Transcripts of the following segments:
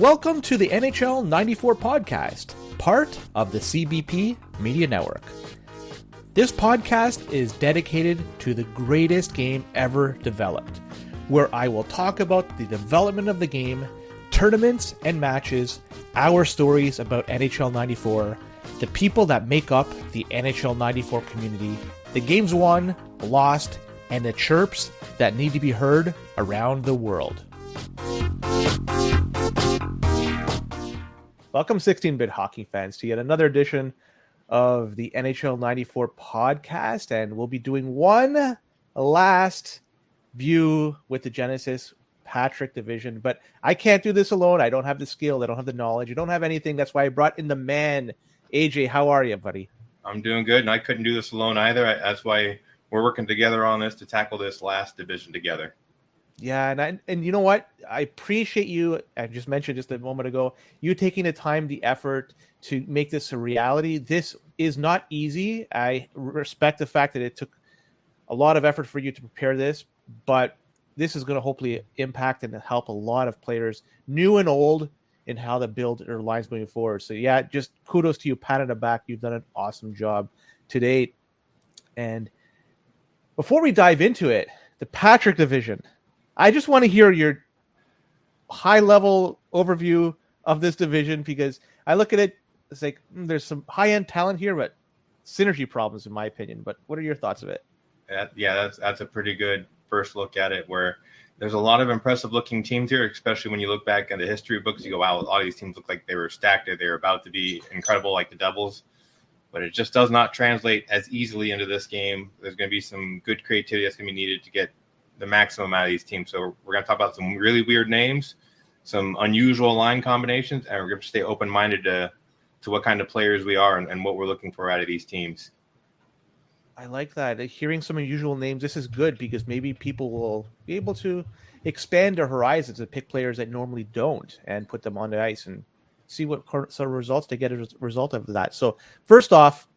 Welcome to the NHL 94 podcast, part of the CBP Media Network. This podcast is dedicated to the greatest game ever developed, where I will talk about the development of the game, tournaments and matches, our stories about NHL 94, the people that make up the NHL 94 community, the games won, lost, and the chirps that need to be heard around the world. Welcome 16-bit hockey fans to yet another edition of the NHL 94 podcast, and we'll be doing one last view with the Genesis Patrick division, but I can't do this alone. I don't have the skill. I don't have the knowledge. I don't have anything. That's why I brought in the man. AJ, how are you, buddy? I'm doing good, and I couldn't do this alone either. That's why we're working together on this to tackle this last division together. Yeah, and you know what? I appreciate you. I just mentioned just a moment ago, you taking the time, the effort to make this a reality. This is not easy. I respect the fact that it took a lot of effort for you to prepare this, but this is going to hopefully impact and help a lot of players, new and old, in how to build their lines moving forward. So yeah, just kudos to you, pat on the back. You've done an awesome job to date. And before we dive into it, the Patrick division, I just want to hear your high-level overview of this division, because I look at it, it's like there's some high-end talent here, but synergy problems, in my opinion. But what are your thoughts of it? Yeah, that's a pretty good first look at it, where there's a lot of impressive-looking teams here, especially when you look back at the history books. You go, wow, a lot of these teams look like they were stacked, or they were about to be incredible, like the Devils. But it just does not translate as easily into this game. There's going to be some good creativity that's going to be needed to get the maximum out of these teams. So we're going to talk about some really weird names, some unusual line combinations, and we're going to stay open-minded to what kind of players we are and what we're looking for out of these teams. I like that. Hearing some unusual names, this is good, because maybe people will be able to expand their horizons and pick players that normally don't and put them on the ice and see what sort of results they get as a result of that. So first off,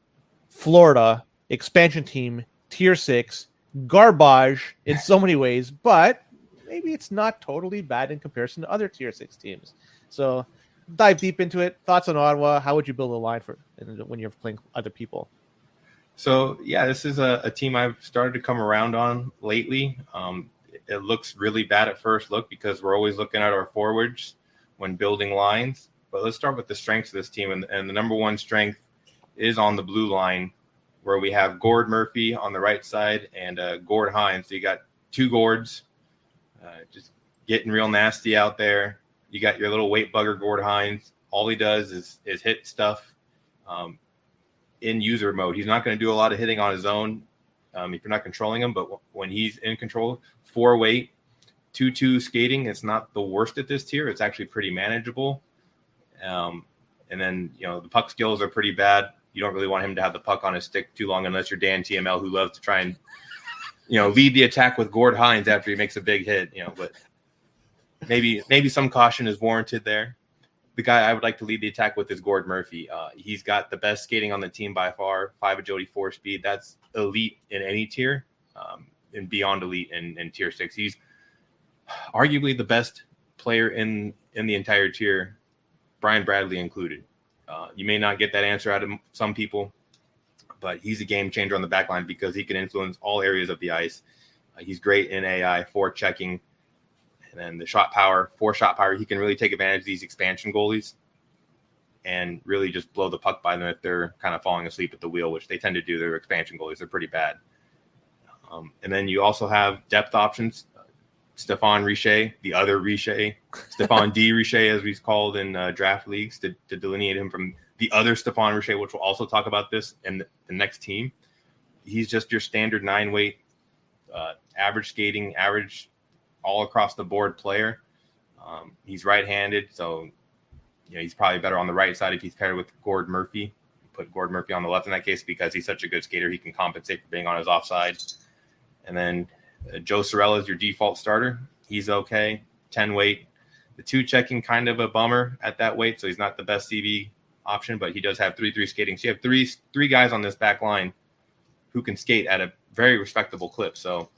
Florida, expansion team, tier 6, garbage in so many ways, but maybe it's not totally bad in comparison to other tier 6 teams. So dive deep into it. Thoughts on Ottawa? How would you build a line for when you're playing other people? So yeah, this is a team I've started to come around on lately. It looks really bad at first look because we're always looking at our forwards when building lines. But let's start with the strengths of this team, and the number one strength is on the blue line, where we have Gord Murphy on the right side and Gord Hines. So you got two Gords just getting real nasty out there. You got your little weight bugger Gord Hines. All he does is hit stuff in user mode. He's not going to do a lot of hitting on his own if you're not controlling him. But when he's in control, 4 weight, 2-2 skating, it's not the worst at this tier. It's actually pretty manageable. And then, the puck skills are pretty bad. You don't really want him to have the puck on his stick too long unless you're Dan TML, who loves to try and, lead the attack with Gord Hines after he makes a big hit, but maybe some caution is warranted there. The guy I would like to lead the attack with is Gord Murphy. He's got the best skating on the team by far, 5 agility, 4 speed. That's elite in any tier and beyond elite in tier 6. He's arguably the best player in the entire tier, Brian Bradley included. You may not get that answer out of some people, but he's a game changer on the back line because he can influence all areas of the ice. He's great in AI, forechecking, and then the shot power, 4 shot power. He can really take advantage of these expansion goalies and really just blow the puck by them if they're kind of falling asleep at the wheel, which they tend to do. Their expansion goalies are pretty bad. And then you also have depth options. Stéphane Richer, the other Richer, Stéphane D. Richer, as he's called in draft leagues, to delineate him from the other Stéphane Richer, which we'll also talk about this in the next team. He's just your standard 9-weight, average skating, average all across the board player. He's right-handed, so he's probably better on the right side if he's paired with Gord Murphy. Put Gord Murphy on the left in that case because he's such a good skater. He can compensate for being on his offside. And then Joe Sorella is your default starter. He's okay. 10 weight. The 2 checking kind of a bummer at that weight, so he's not the best CV option, but he does have 3-3 skating. So you have three guys on this back line who can skate at a very respectable clip. So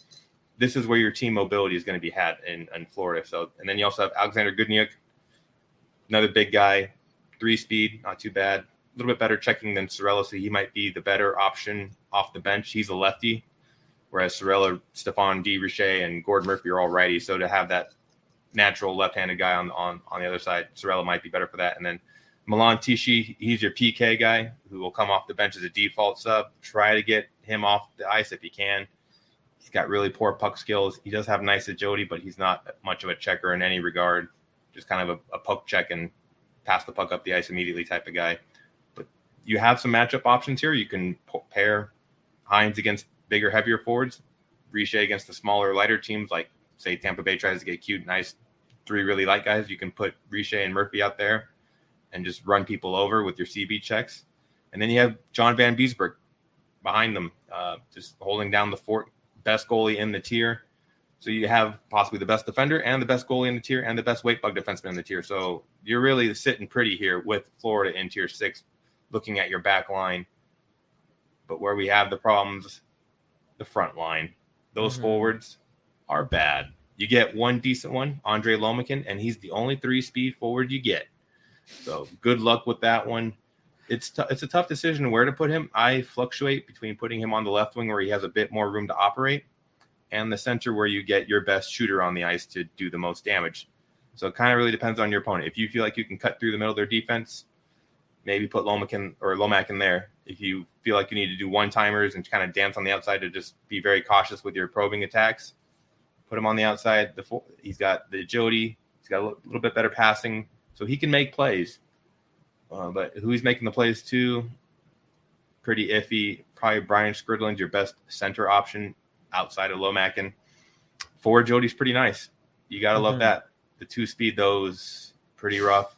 this is where your team mobility is going to be had in Florida. So, and then you also have Alexander Goodniuk, Another big guy, 3-speed, not too bad. A little bit better checking than Sorella, so he might be the better option off the bench. He's a lefty, whereas Sorella, Stephane Richer, and Gordon Murphy are all righty. So to have that natural left-handed guy on the other side, Sorella might be better for that. And then Milan Tichy, he's your PK guy who will come off the bench as a default sub. Try to get him off the ice if you can. He's got really poor puck skills. He does have nice agility, but he's not much of a checker in any regard. Just kind of a poke check and pass the puck up the ice immediately type of guy. But you have some matchup options here. You can pair Hines against bigger, heavier forwards, Richer against the smaller, lighter teams like, say, Tampa Bay tries to get cute, nice, 3 really light guys. You can put Richer and Murphy out there and just run people over with your CB checks. And then you have John Van Beesbroek behind them, just holding down the fort, best goalie in the tier. So you have possibly the best defender and the best goalie in the tier and the best weight bug defenseman in the tier. So you're really sitting pretty here with Florida in tier 6, looking at your back line. But where we have the problems, the front line, those forwards are bad. You get one decent one, Andre Lomakin, and he's the only 3-speed forward you get. So good luck with that one. It's a tough decision where to put him. I fluctuate between putting him on the left wing where he has a bit more room to operate and the center where you get your best shooter on the ice to do the most damage. So it kind of really depends on your opponent. If you feel like you can cut through the middle of their defense, maybe put Lomac in there. If you feel like you need to do one-timers and kind of dance on the outside to just be very cautious with your probing attacks, put him on the outside. He's got the agility. He's got a little bit better passing, so he can make plays. But who he's making the plays to, pretty iffy. Probably Brian Skridlin's your best center option outside of Lomakin. Forward agility's pretty nice. You got to love that. The 2-speed, though, is pretty rough.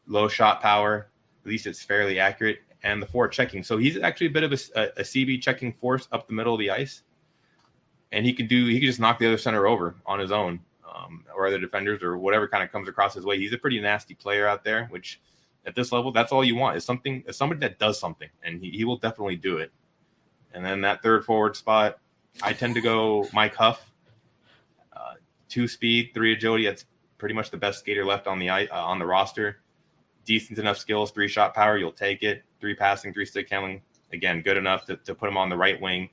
Low shot power. At least it's fairly accurate. And the forward checking. So he's actually a bit of a CB checking force up the middle of the ice. And he can just knock the other center over on his own, or other defenders or whatever kind of comes across his way. He's a pretty nasty player out there, which at this level, that's all you want is somebody that does something, and he will definitely do it. And then that third forward spot, I tend to go Mike Huff, 2-speed, 3 agility. That's pretty much the best skater left on the roster. Decent enough skills, 3 shot power, you'll take it. 3 passing, 3 stick handling, again, good enough to put him on the right wing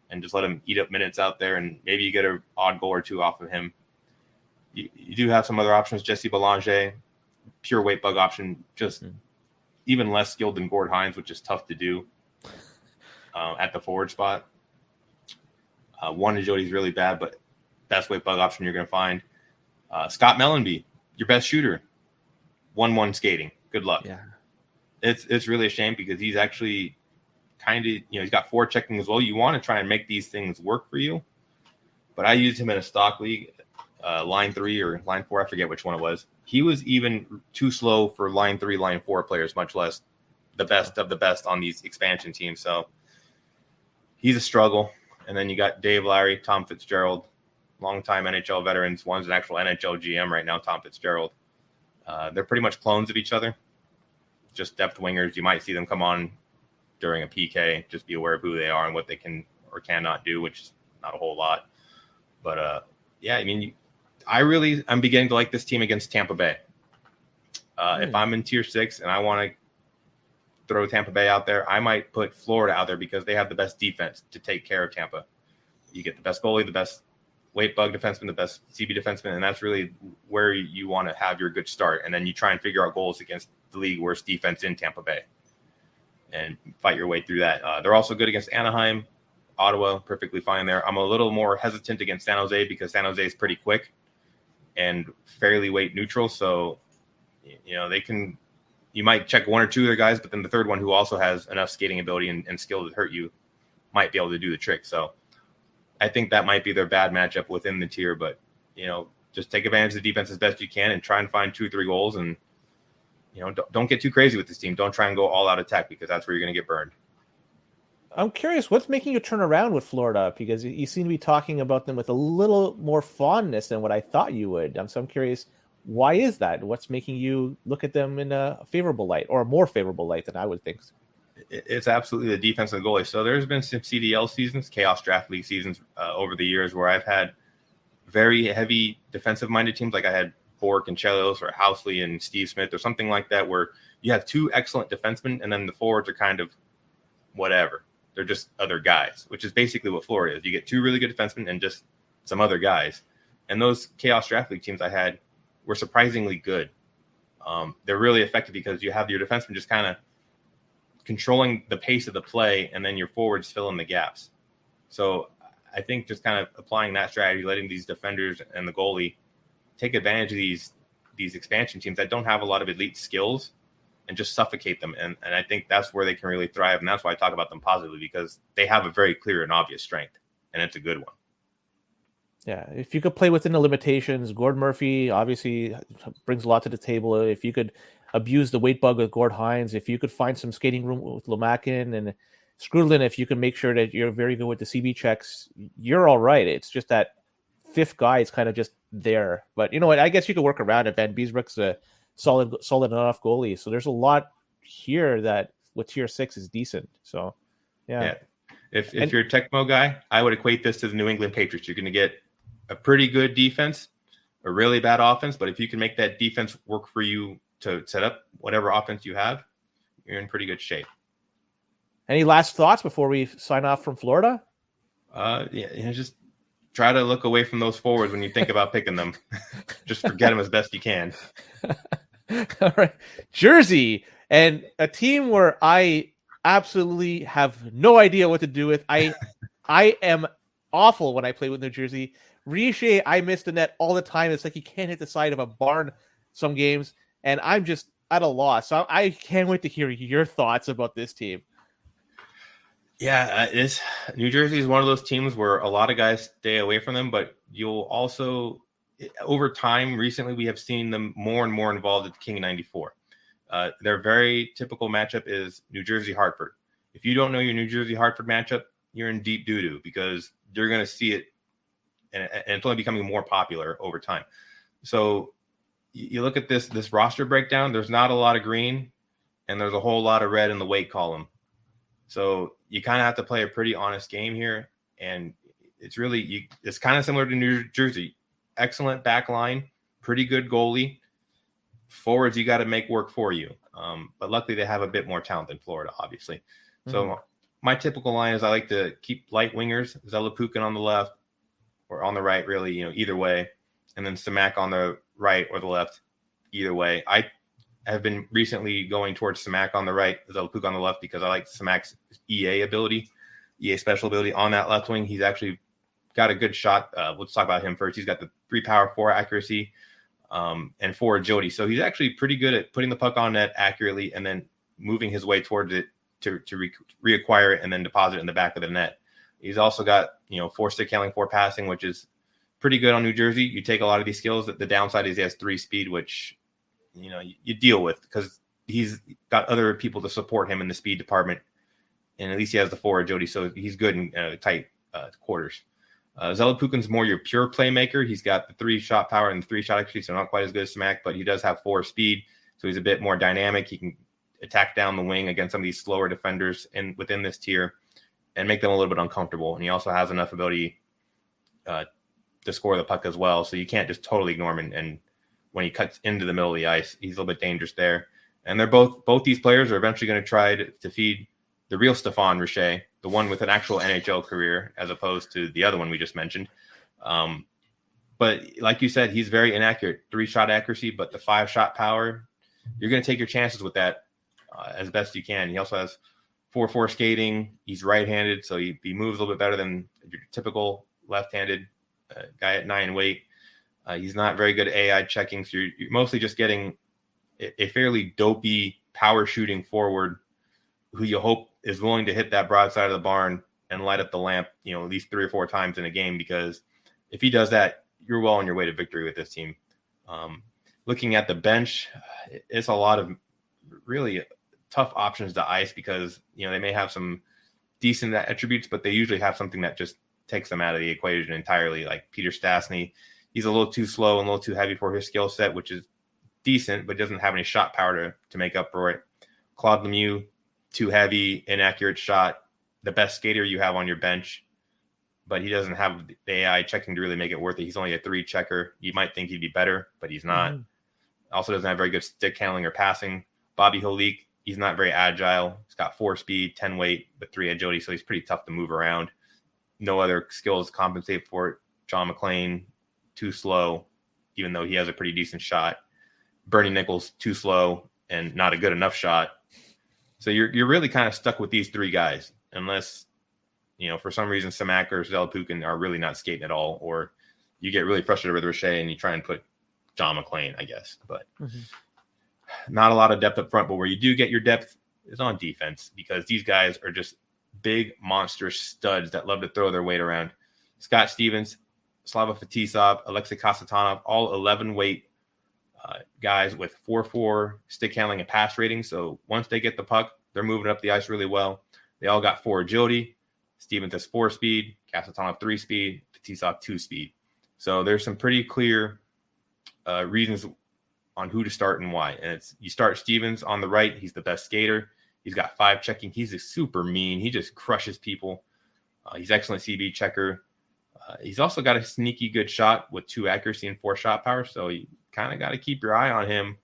and just let him eat up minutes out there, and maybe you get an odd goal or 2 off of him. You do have some other options, Jesse Belanger, pure weight bug option, just even less skilled than Gord Hines, which is tough to do at the forward spot. 1 agility is really bad, but best weight bug option you're going to find. Scott Mellenby, your best shooter, 1-1 skating. Good luck. Yeah, it's really a shame because he's actually kind of, he's got forward checking as well. You want to try and make these things work for you, but I used him in a stock league, line 3 or line 4, I forget which one it was. He was even too slow for line 3, line 4 players, much less the best of the best on these expansion teams. So he's a struggle. And then you got Dave Larry, Tom Fitzgerald, longtime NHL veterans. One's an actual NHL GM right now, Tom Fitzgerald. They're pretty much clones of each other, just depth wingers. You might see them come on during a PK. Just be aware of who they are and what they can or cannot do, which is not a whole lot. But, yeah, I mean, I'm beginning to like this team against Tampa Bay. If I'm in tier 6 and I want to throw Tampa Bay out there, I might put Florida out there because they have the best defense to take care of Tampa. You get the best goalie, the best weight bug defenseman, the best CB defenseman, and that's really where you want to have your good start. And then you try and figure out goals against the league worst defense in Tampa Bay and fight your way through that. They're also good against Anaheim, Ottawa, perfectly fine there. I'm a little more hesitant against San Jose because San Jose is pretty quick and fairly weight neutral. So, you might check 1 or 2 of their guys, but then the third one who also has enough skating ability and skill to hurt you might be able to do the trick. So I think that might be their bad matchup within the tier, but, just take advantage of the defense as best you can and try and find 2-3 goals. And, don't get too crazy with this team. Don't try and go all out attack because that's where you're going to get burned. I'm curious, what's making you turn around with Florida? Because you seem to be talking about them with a little more fondness than what I thought you would. So I'm curious, why is that? What's making you look at them in a favorable light or a more favorable light than I would think? It's absolutely the defense of the goalie. So there's been some CDL seasons, Chaos Draft League seasons over the years where I've had very heavy defensive-minded teams. Like I had Bork and Chelos or Housley and Steve Smith or something like that, where you have two excellent defensemen and then the forwards are kind of whatever. They're just other guys, which is basically what Florida is. You get two really good defensemen and just some other guys. And those Chaos Draft League teams I had were surprisingly good. They're really effective because you have your defensemen just kind of controlling the pace of the play, and then your forwards fill in the gaps. So I think just kind of applying that strategy, letting these defenders and the goalie take advantage of these expansion teams that don't have a lot of elite skills and just suffocate them. And I think that's where they can really thrive. And that's why I talk about them positively, because they have a very clear and obvious strength, and it's a good one. Yeah, if you could play within the limitations, Gord Murphy obviously brings a lot to the table. If you could abuse the weight bug with Gord Hines, if you could find some skating room with Lomakin and Skrudlin, if you can make sure that you're very good with the CB checks, you're all right. It's just that fifth guy is kind of just there. But you know what? I guess you could work around it. Van Beesbrook's a solid enough goalie. So there's a lot here that with tier 6 is decent. So, yeah. If you're a Tecmo guy, I would equate this to the New England Patriots. You're going to get a pretty good defense, a really bad offense, but if you can make that defense work for you to set up whatever offense you have, you're in pretty good shape. Any last thoughts before we sign off from Florida? Just try to look away from those forwards when you think about picking them. Just forget them as best you can. All right. Jersey, and a team where I absolutely have no idea what to do with. I am awful when I play with New Jersey. Richer, I miss the net all the time. It's like he can't hit the side of a barn some games, and I'm just at a loss. So I can't wait to hear your thoughts about this team. Yeah, New Jersey is one of those teams where a lot of guys stay away from them, but you'll also, over time, recently we have seen them more and more involved at the King 94. Their very typical matchup is New Jersey-Hartford. If you don't know your New Jersey-Hartford matchup, you're in deep doo-doo, because you're going to see it, and it's only becoming more popular over time. So you look at this roster breakdown, there's not a lot of green, and there's a whole lot of red in the weight column. So you kind of have to play a pretty honest game here, and it's kind of similar to New Jersey. Excellent back line, pretty good goalie. Forwards, you got to make work for you. But luckily, they have a bit more talent than Florida, obviously. Mm-hmm. So my typical line is I like to keep light wingers, Zelepukin on the left or on the right, really, either way, and then Samak on the right or the left, either way. I have been recently going towards Samak on the right, Zelepukin on the left, because I like Samak's EA special ability on that left wing. He's actually got a good shot. Let's talk about him first. He's got the 3 power, 4 accuracy, and 4 agility. So he's actually pretty good at putting the puck on net accurately and then moving his way towards it to reacquire it and then deposit it in the back of the net. He's also got, 4 stick handling, 4 passing, which is pretty good on New Jersey. You take a lot of these skills. The downside is he has 3 speed, which, you deal with because he's got other people to support him in the speed department. And at least he has the 4 agility. So he's good in tight quarters. Zelepukin's more your pure playmaker. He's got the 3 shot power and the 3 shot accuracy, so not quite as good as Samak, but he does have 4 speed. So he's a bit more dynamic. He can attack down the wing against some of these slower defenders within this tier and make them a little bit uncomfortable. And he also has enough ability to score the puck as well. So you can't just totally ignore him. And when he cuts into the middle of the ice, he's a little bit dangerous there. And they're both these players are eventually going to try to feed the real Stéphane Richer, the one with an actual NHL career, as opposed to the other one we just mentioned. But like you said, he's very inaccurate. 3 shot accuracy, but the 5 shot power, you're going to take your chances with that as best you can. He also has 4-4 skating. He's right-handed, so he moves a little bit better than your typical left-handed guy at 9 weight. He's not very good at AI checking, so you're mostly just getting a fairly dopey power shooting forward who you hope is willing to hit that broadside of the barn and light up the lamp, at least 3 or 4 times in a game, because if he does that, you're well on your way to victory with this team. Looking at the bench, it's a lot of really tough options to ice because, they may have some decent attributes, but they usually have something that just takes them out of the equation entirely. Like Peter Stastny, he's a little too slow and a little too heavy for his skill set, which is decent, but doesn't have any shot power to make up for it. Claude Lemieux, too heavy, inaccurate shot, the best skater you have on your bench. but he doesn't have the AI checking to really make it worth it. He's only a 3 checker. You might think he'd be better, but he's not. Also doesn't have very good stick handling or passing. Bobby Holik, he's not very agile. He's got 4 speed, 10 weight, but 3 agility, so he's pretty tough to move around. No other skills compensate for it. John McClain, too slow, even though he has a pretty decent shot. Bernie Nichols, too slow and not a good enough shot. So you're really kind of stuck with these 3 guys, unless, for some reason Samak or Zelapukin are really not skating at all, or you get really frustrated with Richer and you try and put John McClain, I guess. But not a lot of depth up front, but where you do get your depth is on defense, because these guys are just big, monstrous studs that love to throw their weight around. Scott Stevens, Slava Fetisov, Alexei Kasatonov, all 11 weight guys with 4-4 stick handling and pass rating. So once they get the puck, they're moving up the ice really well. They all got 4 agility. Stevens has 4 speed, Kasatonov 3 speed, Fetisov 2 speed. So there's some pretty clear reasons on who to start and why. And you start Stevens on the right. He's the best skater. He's got 5 checking. He's a super mean. He just crushes people. He's excellent CB checker. He's also got a sneaky good shot with 2 accuracy and 4 shot power. So you kind of got to keep your eye on him.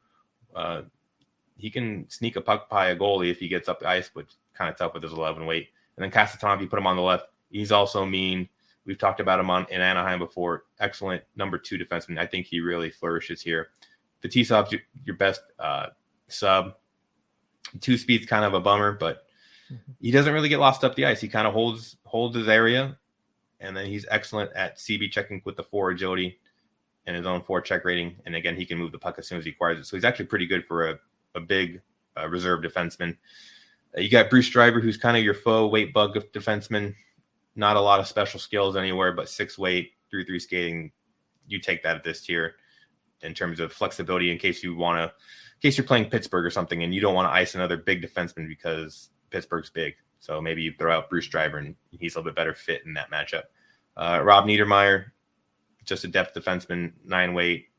He can sneak a puck by a goalie if he gets up the ice, but kind of tough with his 11 weight. And then Kasatonov, you put him on the left. He's also mean. We've talked about him in Anaheim before. Excellent number 2 defenseman. I think he really flourishes here. Fetisov's your best sub. 2 speed's kind of a bummer, but he doesn't really get lost up the ice. He kind of holds his area, and then he's excellent at CB checking with the 4 agility and his own 4 check rating. And again, he can move the puck as soon as he acquires it. So he's actually pretty good for a big reserve defenseman. You got Bruce Driver, who's kind of your faux weight bug defenseman. Not a lot of special skills anywhere, but 6 weight, 3-3 skating. You take that at this tier in terms of flexibility in case you're playing Pittsburgh or something and you don't want to ice another big defenseman because Pittsburgh's big. So maybe you throw out Bruce Driver and he's a little bit better fit in that matchup. Rob Niedermeyer, just a depth defenseman, 9 weight,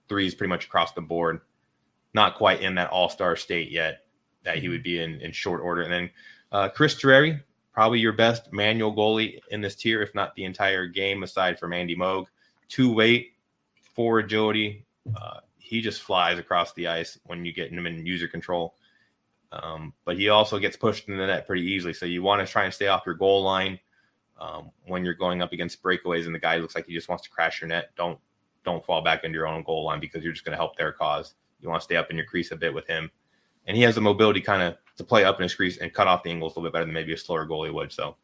3s pretty much across the board. Not quite in that all-star state yet that he would be in short order. And then Chris Terreri, probably your best manual goalie in this tier, if not the entire game, aside from Andy Moog. 2 weight, 4 agility. He just flies across the ice when you get him in user control. But he also gets pushed in the net pretty easily. So you want to try and stay off your goal line when you're going up against breakaways and the guy looks like he just wants to crash your net. Don't fall back into your own goal line because you're just going to help their cause. You want to stay up in your crease a bit with him. And he has the mobility kind of to play up in his crease and cut off the angles a little bit better than maybe a slower goalie would. So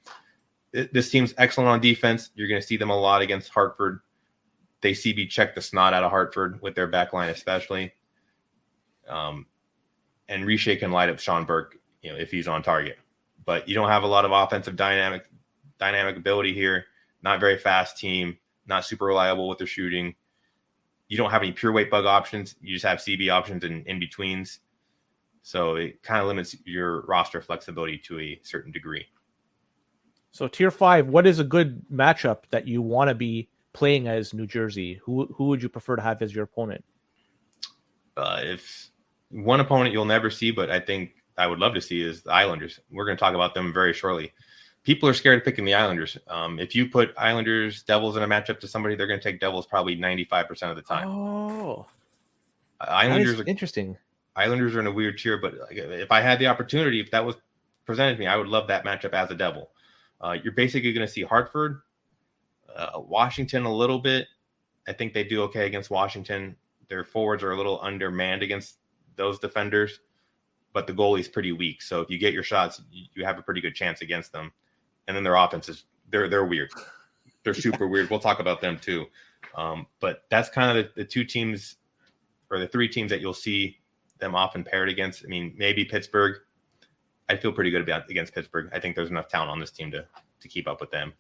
this team's excellent on defense. You're going to see them a lot against Hartford. They CB check the snot out of Hartford with their back line especially. And Richer can light up Sean Burke, if he's on target. But you don't have a lot of offensive dynamic ability here. Not very fast team. Not super reliable with their shooting. You don't have any pure weight bug options. You just have CB options and in-betweens. So it kind of limits your roster flexibility to a certain degree. So tier 5, what is a good matchup that you want to be playing as New Jersey? Who would you prefer to have as your opponent? If one opponent you'll never see, but I think I would love to see is the Islanders. We're going to talk about them very shortly. People are scared of picking the Islanders. If you put Islanders, Devils in a matchup to somebody, they're going to take Devils probably 95% of the time. Oh, Islanders are interesting. Islanders are in a weird tier, but if I had the opportunity, if that was presented to me, I would love that matchup as a Devil. You're basically going to see Hartford, Washington a little bit. I think they do okay against Washington. Their forwards are a little undermanned against those defenders, but the goalie's pretty weak. So if you get your shots, you have a pretty good chance against them. And then their offenses, they're weird. They're super weird. We'll talk about them too. But that's kind of the 2 teams or the 3 teams that you'll see them often paired against. I mean, maybe Pittsburgh. I feel pretty good against Pittsburgh. I think there's enough talent on this team to keep up with them.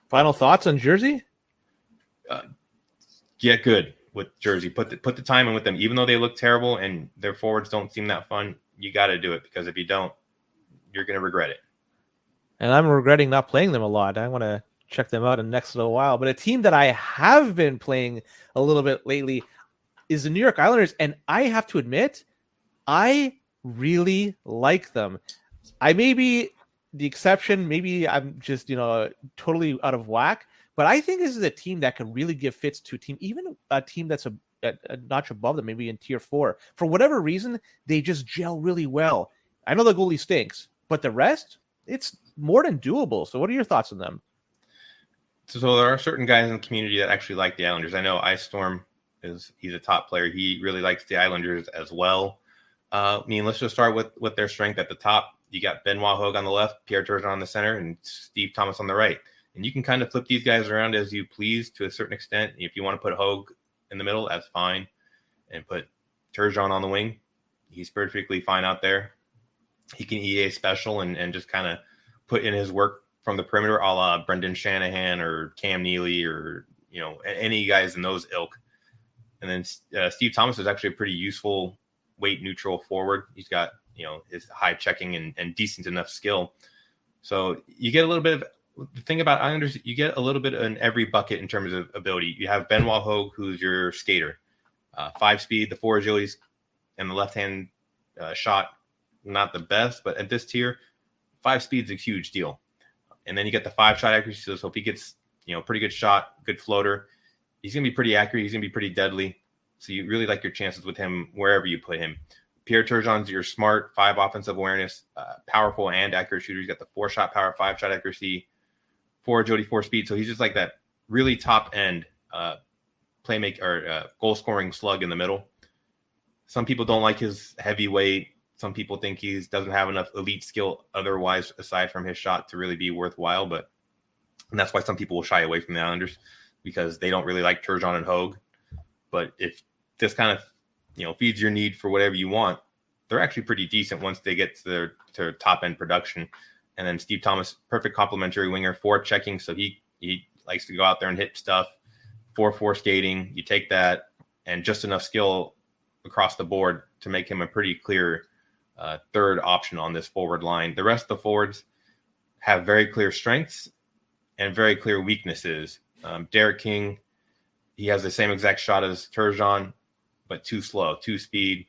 Final thoughts on Jersey? Get good with Jersey. Put the time in with them. Even though they look terrible and their forwards don't seem that fun, you got to do it, because if you don't, you're going to regret it. And I'm regretting not playing them a lot. I want to check them out in the next little while. But a team that I have been playing a little bit lately is the New York Islanders. And I have to admit, I really like them. I may be the exception. Maybe I'm just, totally out of whack. But I think this is a team that can really give fits to a team, even a team that's a notch above them, maybe in tier 4. For whatever reason, they just gel really well. I know the goalie stinks, but the rest, it's more than doable. So what are your thoughts on them? So there are certain guys in the community that actually like the Islanders. I know Ice Storm he's a top player. He really likes the Islanders as well. Let's just start with their strength at the top. You got Benoit Hogue on the left, Pierre Turgeon on the center, and Steve Thomas on the right. And you can kind of flip these guys around as you please to a certain extent. If you want to put Hogue in the middle, that's fine. And put Turgeon on the wing, he's perfectly fine out there. He can EA special and just kind of put in his work from the perimeter, a la Brendan Shanahan or Cam Neely or, any guys in those ilk. And then Steve Thomas is actually a pretty useful weight neutral forward. He's got, his high checking and decent enough skill. So you get a little bit of the thing about Islanders, you get a little bit in every bucket in terms of ability. You have Benoit Hogue, who's your skater, 5 speed, the 4 agilities, and the left-hand shot, not the best, but at this tier, 5 speed's a huge deal. And then you get the 5 shot accuracy. So if he gets, pretty good shot, good floater, he's going to be pretty accurate. He's going to be pretty deadly. So you really like your chances with him wherever you put him. Pierre Turgeon's your smart 5 offensive awareness, powerful and accurate shooter. He's got the 4 shot power, 5 shot accuracy, 4 agility, 4 speed. So he's just like that really top end playmaker or goal scoring slug in the middle. Some people don't like his heavyweight. Some people think he doesn't have enough elite skill otherwise aside from his shot to really be worthwhile. And that's why some people will shy away from the Islanders because they don't really like Turgeon and Hogue. But if this kind of, feeds your need for whatever you want, they're actually pretty decent once they get to their top end production. And then Steve Thomas, perfect complementary winger, 4 checking. So he likes to go out there and hit stuff, 4-4 skating. You take that and just enough skill across the board to make him a pretty clear third option on this forward line. The rest of the forwards have very clear strengths and very clear weaknesses. Derek King, he has the same exact shot as Turgeon, but too slow, 2 speed,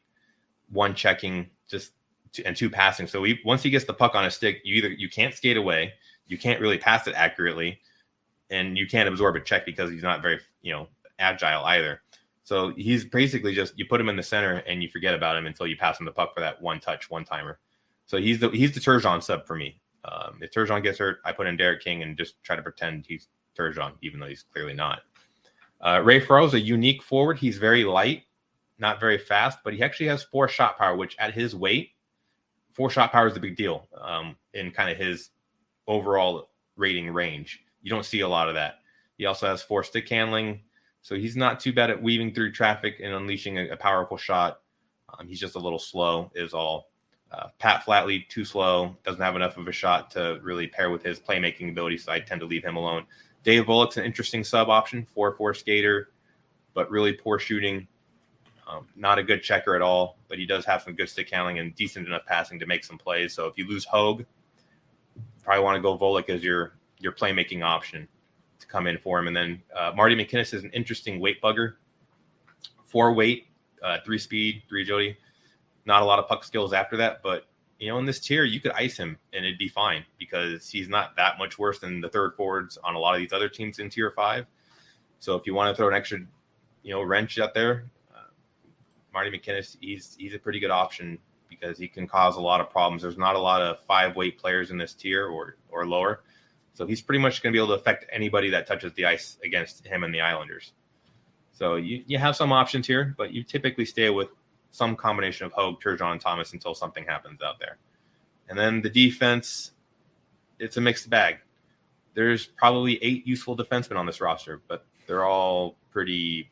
1 checking, and 2 passing. So once he gets the puck on his stick, you can't skate away, you can't really pass it accurately, and you can't absorb a check because he's not very agile either. So he's basically just, you put him in the center and you forget about him until you pass him the puck for that 1-touch, 1-timer. So he's the Turgeon sub for me. If Turgeon gets hurt, I put in Derek King and just try to pretend he's Turgeon, even though he's clearly not. Ray Ferrell's a unique forward. He's very light, not very fast, but he actually has 4 shot power, which at his weight, 4 shot power is a big deal in kind of his overall rating range. You don't see a lot of that. He also has 4 stick handling, so he's not too bad at weaving through traffic and unleashing a powerful shot. He's just a little slow is all. Pat Flatley, too slow, doesn't have enough of a shot to really pair with his playmaking ability, so I tend to leave him alone. Dave Bullock's an interesting sub option, 4-4 skater, but really poor shooting. Not a good checker at all, but he does have some good stick handling and decent enough passing to make some plays. So if you lose Hogue, probably want to go Volek as your playmaking option to come in for him. And then Marty McInnes is an interesting weight bugger. 4 weight, 3 speed, 3 agility. Not a lot of puck skills after that, but in this tier, you could ice him and it'd be fine because he's not that much worse than the third forwards on a lot of these other teams in tier 5. So if you want to throw an extra, wrench out there, Marty McInnes, he's a pretty good option because he can cause a lot of problems. There's not a lot of 5-weight players in this tier or lower. So he's pretty much going to be able to affect anybody that touches the ice against him and the Islanders. So you have some options here, but you typically stay with some combination of Hogue, Turgeon, and Thomas until something happens out there. And then the defense, it's a mixed bag. There's probably 8 useful defensemen on this roster, but they're all pretty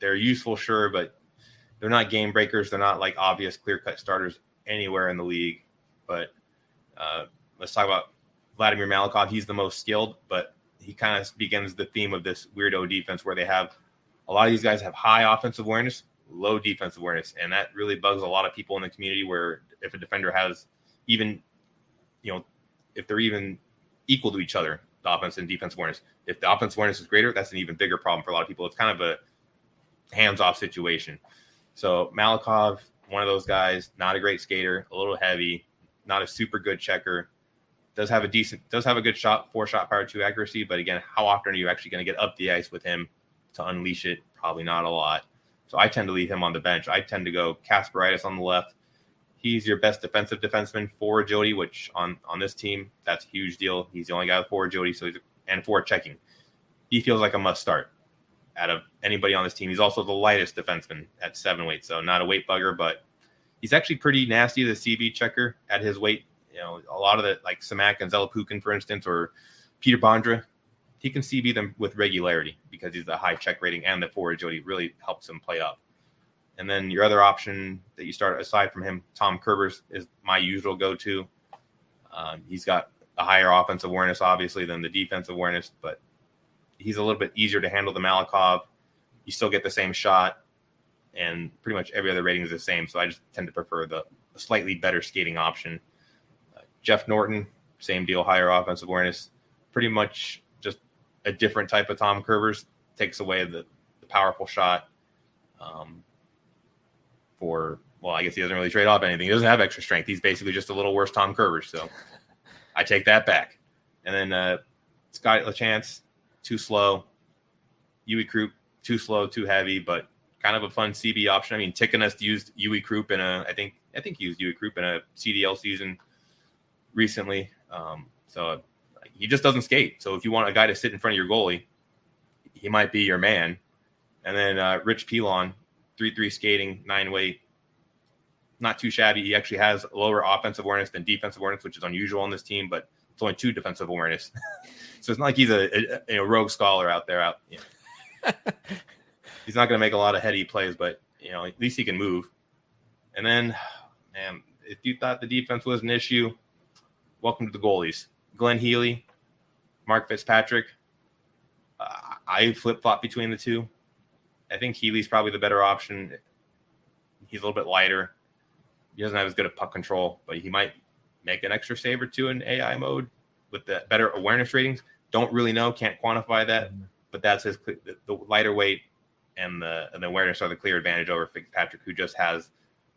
they're useful, sure, but they're not game breakers. They're not like obvious clear-cut starters anywhere in the league. But let's talk about Vladimir Malikov. He's the most skilled, but he kind of begins the theme of this weirdo defense where they have a lot of these guys have high offensive awareness, low defensive awareness, and that really bugs a lot of people in the community where if a defender has even, if they're even equal to each other, the offense and defensive awareness. If the offensive awareness is greater, that's an even bigger problem for a lot of people. It's kind of a hands-off situation. So Malikov, one of those guys, not a great skater, a little heavy, not a super good checker. Does have a good shot, 4-shot power, 2 accuracy. But again, how often are you actually going to get up the ice with him to unleash it? Probably not a lot. So I tend to leave him on the bench. I tend to go Kasperitis on the left. He's your best defensive defenseman for agility, which on this team, that's a huge deal. He's the only guy with 4 agility, and 4 checking. He feels like a must start out of anybody on this team. He's also the lightest defenseman at 7 weight, so not a weight bugger, but he's actually pretty nasty, the CB checker at his weight. You know, a lot of the, like Samak and Zelapukin, for instance, or Peter Bondra, he can CB them with regularity because he's the high check rating, and the 4 agility really helps him play up. And then your other option that you start aside from him, Tom Kerbers, is my usual go-to. He's got a higher offensive awareness, obviously, than the defensive awareness, but he's a little bit easier to handle than Malikov. You still get the same shot, and pretty much every other rating is the same. So I just tend to prefer the slightly better skating option. Jeff Norton, same deal, higher offensive awareness. Pretty much just a different type of Tom Kerbers. Takes away the powerful shot. I guess he doesn't really trade off anything. He doesn't have extra strength. He's basically just a little worse Tom Kerbers. So I take that back. And then Scott LaChance, too slow. Yui Krupp, too slow, too heavy, but kind of a fun CB option. I mean, Tikkanen used Yui Krupp I think he used Yui Krupp in a CDL season recently. So he just doesn't skate. So if you want a guy to sit in front of your goalie, he might be your man. And then Rich Pilon, 3-3 skating, 9 weight. Not too shabby. He actually has lower offensive awareness than defensive awareness, which is unusual on this team, but it's only 2 defensive awareness. So it's not like he's a rogue scholar out there. He's not going to make a lot of heady plays, but at least he can move. And then, man, if you thought the defense was an issue, welcome to the goalies. Glenn Healy, Mark Fitzpatrick. I flip-flop between the two. I think Healy's probably the better option. He's a little bit lighter. He doesn't have as good a puck control, but he might make an extra save or 2 in AI mode with the better awareness ratings. Don't really know, can't quantify that, but that's the lighter weight and the awareness are the clear advantage over Fitzpatrick, who just has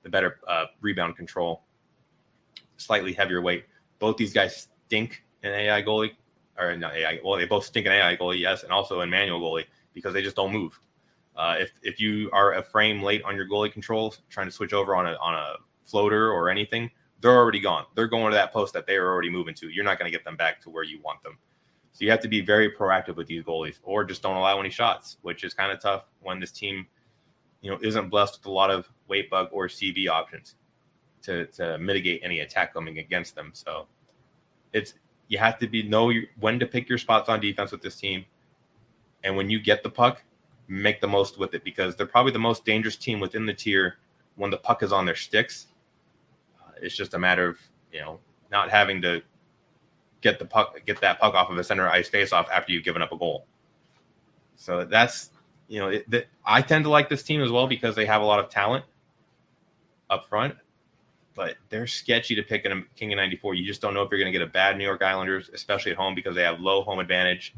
the better rebound control. Slightly heavier weight. Both these guys stink in AI goalie, or not AI. Well, they both stink in AI goalie, yes, and also in manual goalie because they just don't move. If you are a frame late on your goalie controls, trying to switch over on a floater or anything, they're already gone. They're going to that post that they are already moving to. You're not going to get them back to where you want them. So you have to be very proactive with these goalies, or just don't allow any shots, which is kind of tough when this team, isn't blessed with a lot of weight bug or CB options to mitigate any attack coming against them. So you have to know when to pick your spots on defense with this team, and when you get the puck, make the most with it, because they're probably the most dangerous team within the tier when the puck is on their sticks. It's just a matter of not having to get that puck off of a center ice faceoff after you've given up a goal. So that's I tend to like this team as well because they have a lot of talent up front, but they're sketchy to pick in a King of 94. You just don't know if you're going to get a bad New York Islanders, especially at home, because they have low home advantage.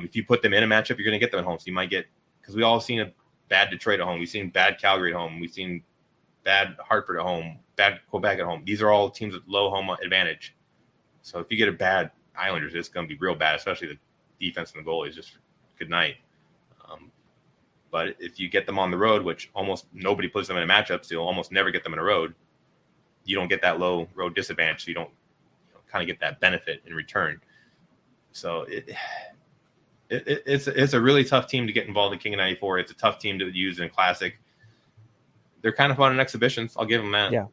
If you put them in a matchup, you're going to get them at home. So you might get, because we all seen a bad Detroit at home. We've seen bad Calgary at home. We've seen bad Hartford at home, bad Quebec at home. These are all teams with low home advantage. So if you get a bad Islanders, it's going to be real bad, especially the defense and the goalies. Just good night. But if you get them on the road, which almost nobody puts them in a matchup, so you'll almost never get them in a road, you don't get that low road disadvantage. So you don't kind of get that benefit in return. So it's a really tough team to get involved in King of 94. It's a tough team to use in Classic. They're kind of fun in exhibitions. I'll give them that.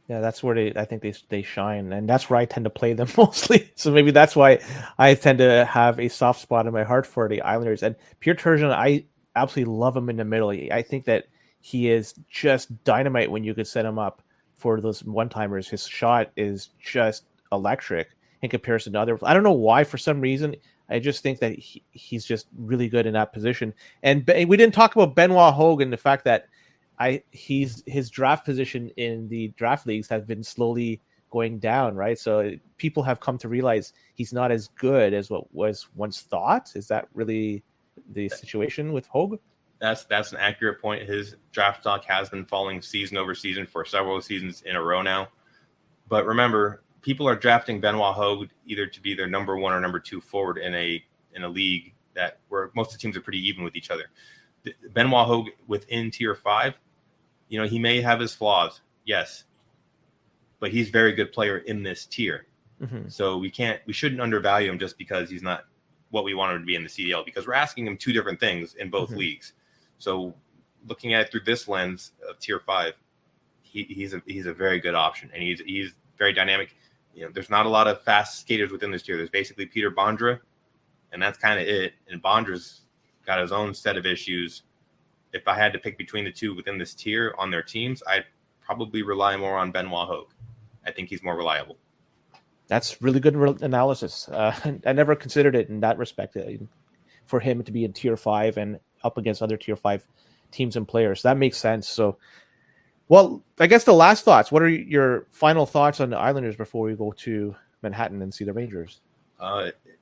Yeah, that's where I think they shine, and that's where I tend to play them mostly. So maybe that's why I tend to have a soft spot in my heart for the Islanders. And Pierre Turgeon, I absolutely love him in the middle. I think that he is just dynamite when you could set him up for those one-timers. His shot is just electric in comparison to other. I don't know why, for some reason, I just think that he's just really good in that position. And we didn't talk about Benoit Hogue and the fact that his draft position in the draft leagues has been slowly going down, right? So people have come to realize he's not as good as what was once thought. Is that really the situation with Hogue? That's an accurate point. His draft stock has been falling season over season for several seasons in a row now. But remember, people are drafting Benoit Hogue either to be their number 1 or number 2 forward in a league that where most of the teams are pretty even with each other. Benoit Hogue within tier 5, he may have his flaws, yes, but he's a very good player in this tier. Mm-hmm. So we shouldn't undervalue him just because he's not what we want him to be in the CDL, because we're asking him 2 different things in both leagues. So looking at it through this lens of tier 5, he's a very good option, and he's very dynamic. There's not a lot of fast skaters within this tier. There's basically Peter Bondra, and that's kind of it. And Bondra's got his own set of issues. If I had to pick between the 2 within this tier on their teams, I'd probably rely more on Benoit Hogue. I think he's more reliable. That's really good analysis. I never considered it in that respect, for him to be in tier 5 and up against other tier 5 teams and players. That makes sense. So, well, I guess the last thoughts. What are your final thoughts on the Islanders before we go to Manhattan and see the Rangers?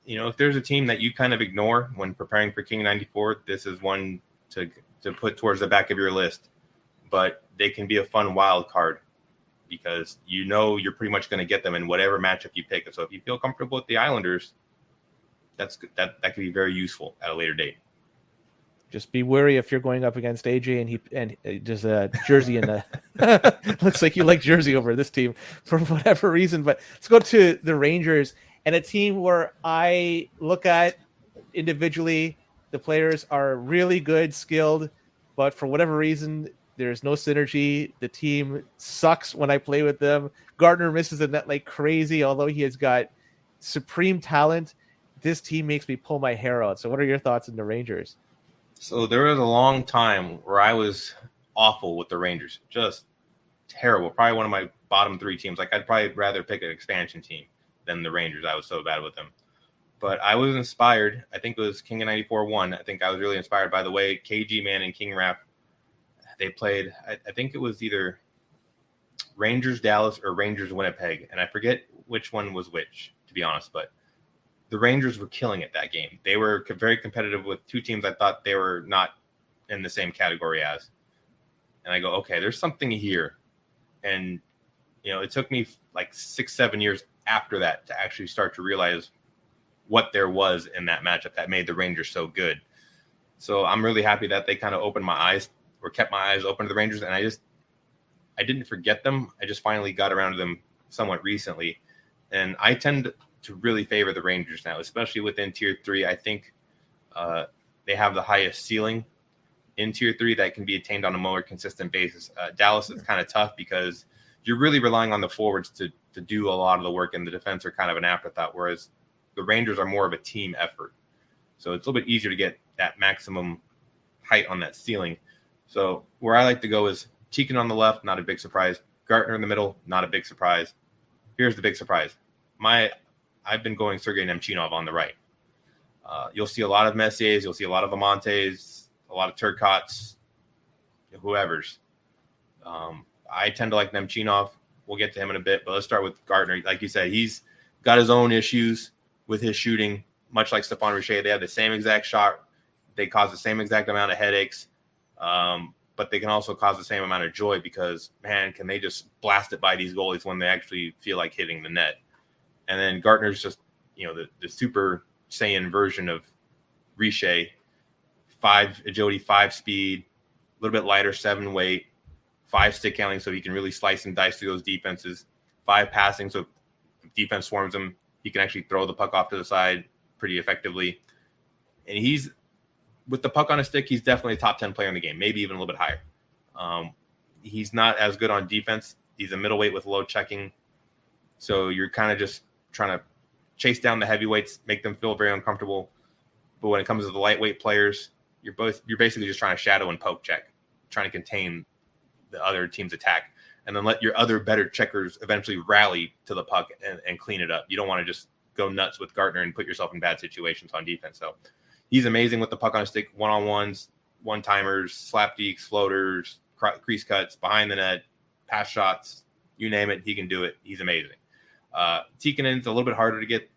If there's a team that you kind of ignore when preparing for King 94, this is one to put towards the back of your list. But they can be a fun wild card because you're pretty much going to get them in whatever matchup you pick. So if you feel comfortable with the Islanders, that's good. That could be very useful at a later date. Just be wary if you're going up against AJ and there's a jersey in the looks like you like jersey over this team for whatever reason. But let's go to the Rangers, and a team where I look at individually, the players are really good, skilled, but for whatever reason, there's no synergy. The team sucks when I play with them. Gardner misses the net like crazy, although he has got supreme talent. This team makes me pull my hair out. So what are your thoughts on the Rangers? So there was a long time where I was awful with the Rangers. Just terrible. Probably one of my bottom 3 teams. Like, I'd probably rather pick an expansion team than the Rangers. I was so bad with them. But I was inspired. I think it was King of 94 1. I think I was really inspired by the way KG Man and King Raff, they played. I think it was either Rangers Dallas or Rangers Winnipeg. And I forget which one was which, to be honest. But the Rangers were killing it that game. They were very competitive with 2 teams I thought they were not in the same category as. And I go, okay, there's something here. And, it took me like 6-7 years after that to actually start to realize what there was in that matchup that made the Rangers so good. So I'm really happy that they kind of opened my eyes or kept my eyes open to the Rangers. And I didn't forget them. I just finally got around to them somewhat recently. And I tend to really favor the Rangers now, especially within tier 3. I think they have the highest ceiling in tier 3 that can be attained on a more consistent basis. Dallas is kind of tough because you're really relying on the forwards to do a lot of the work, and the defense are kind of an afterthought, whereas the Rangers are more of a team effort. So it's a little bit easier to get that maximum height on that ceiling. So where I like to go is Teakin on the left, not a big surprise. Gartner in the middle, not a big surprise. Here's the big surprise. I've been going Sergei Nemchinov on the right. You'll see a lot of Messiers. You'll see a lot of Amontes, a lot of Turcottes, whoever's. I tend to like Nemchinov. We'll get to him in a bit, but let's start with Gardner. Like you said, he's got his own issues with his shooting, much like Stephane Richer. They have the same exact shot. They cause the same exact amount of headaches, but they can also cause the same amount of joy because, man, can they just blast it by these goalies when they actually feel like hitting the net. And then Gardner's just, the Super Saiyan version of Richer, 5 agility, 5 speed, a little bit lighter, 7 weight, 5 stick handling so he can really slice and dice through those defenses, 5 passing so if defense swarms him, he can actually throw the puck off to the side pretty effectively. And he's, with the puck on his stick, he's definitely a top 10 player in the game, maybe even a little bit higher. He's not as good on defense. He's a middleweight with low checking. So you're kind of just trying to chase down the heavyweights, make them feel very uncomfortable. But when it comes to the lightweight players, you're basically just trying to shadow and poke check, trying to contain the other team's attack, and then let your other better checkers eventually rally to the puck and clean it up. You don't want to just go nuts with Gardner and put yourself in bad situations on defense. So he's amazing with the puck on his stick, one-on-ones, one-timers, slap dekes, floaters, crease cuts, behind the net, pass shots, you name it, he can do it. He's amazing. Tikkanen's a little bit harder to get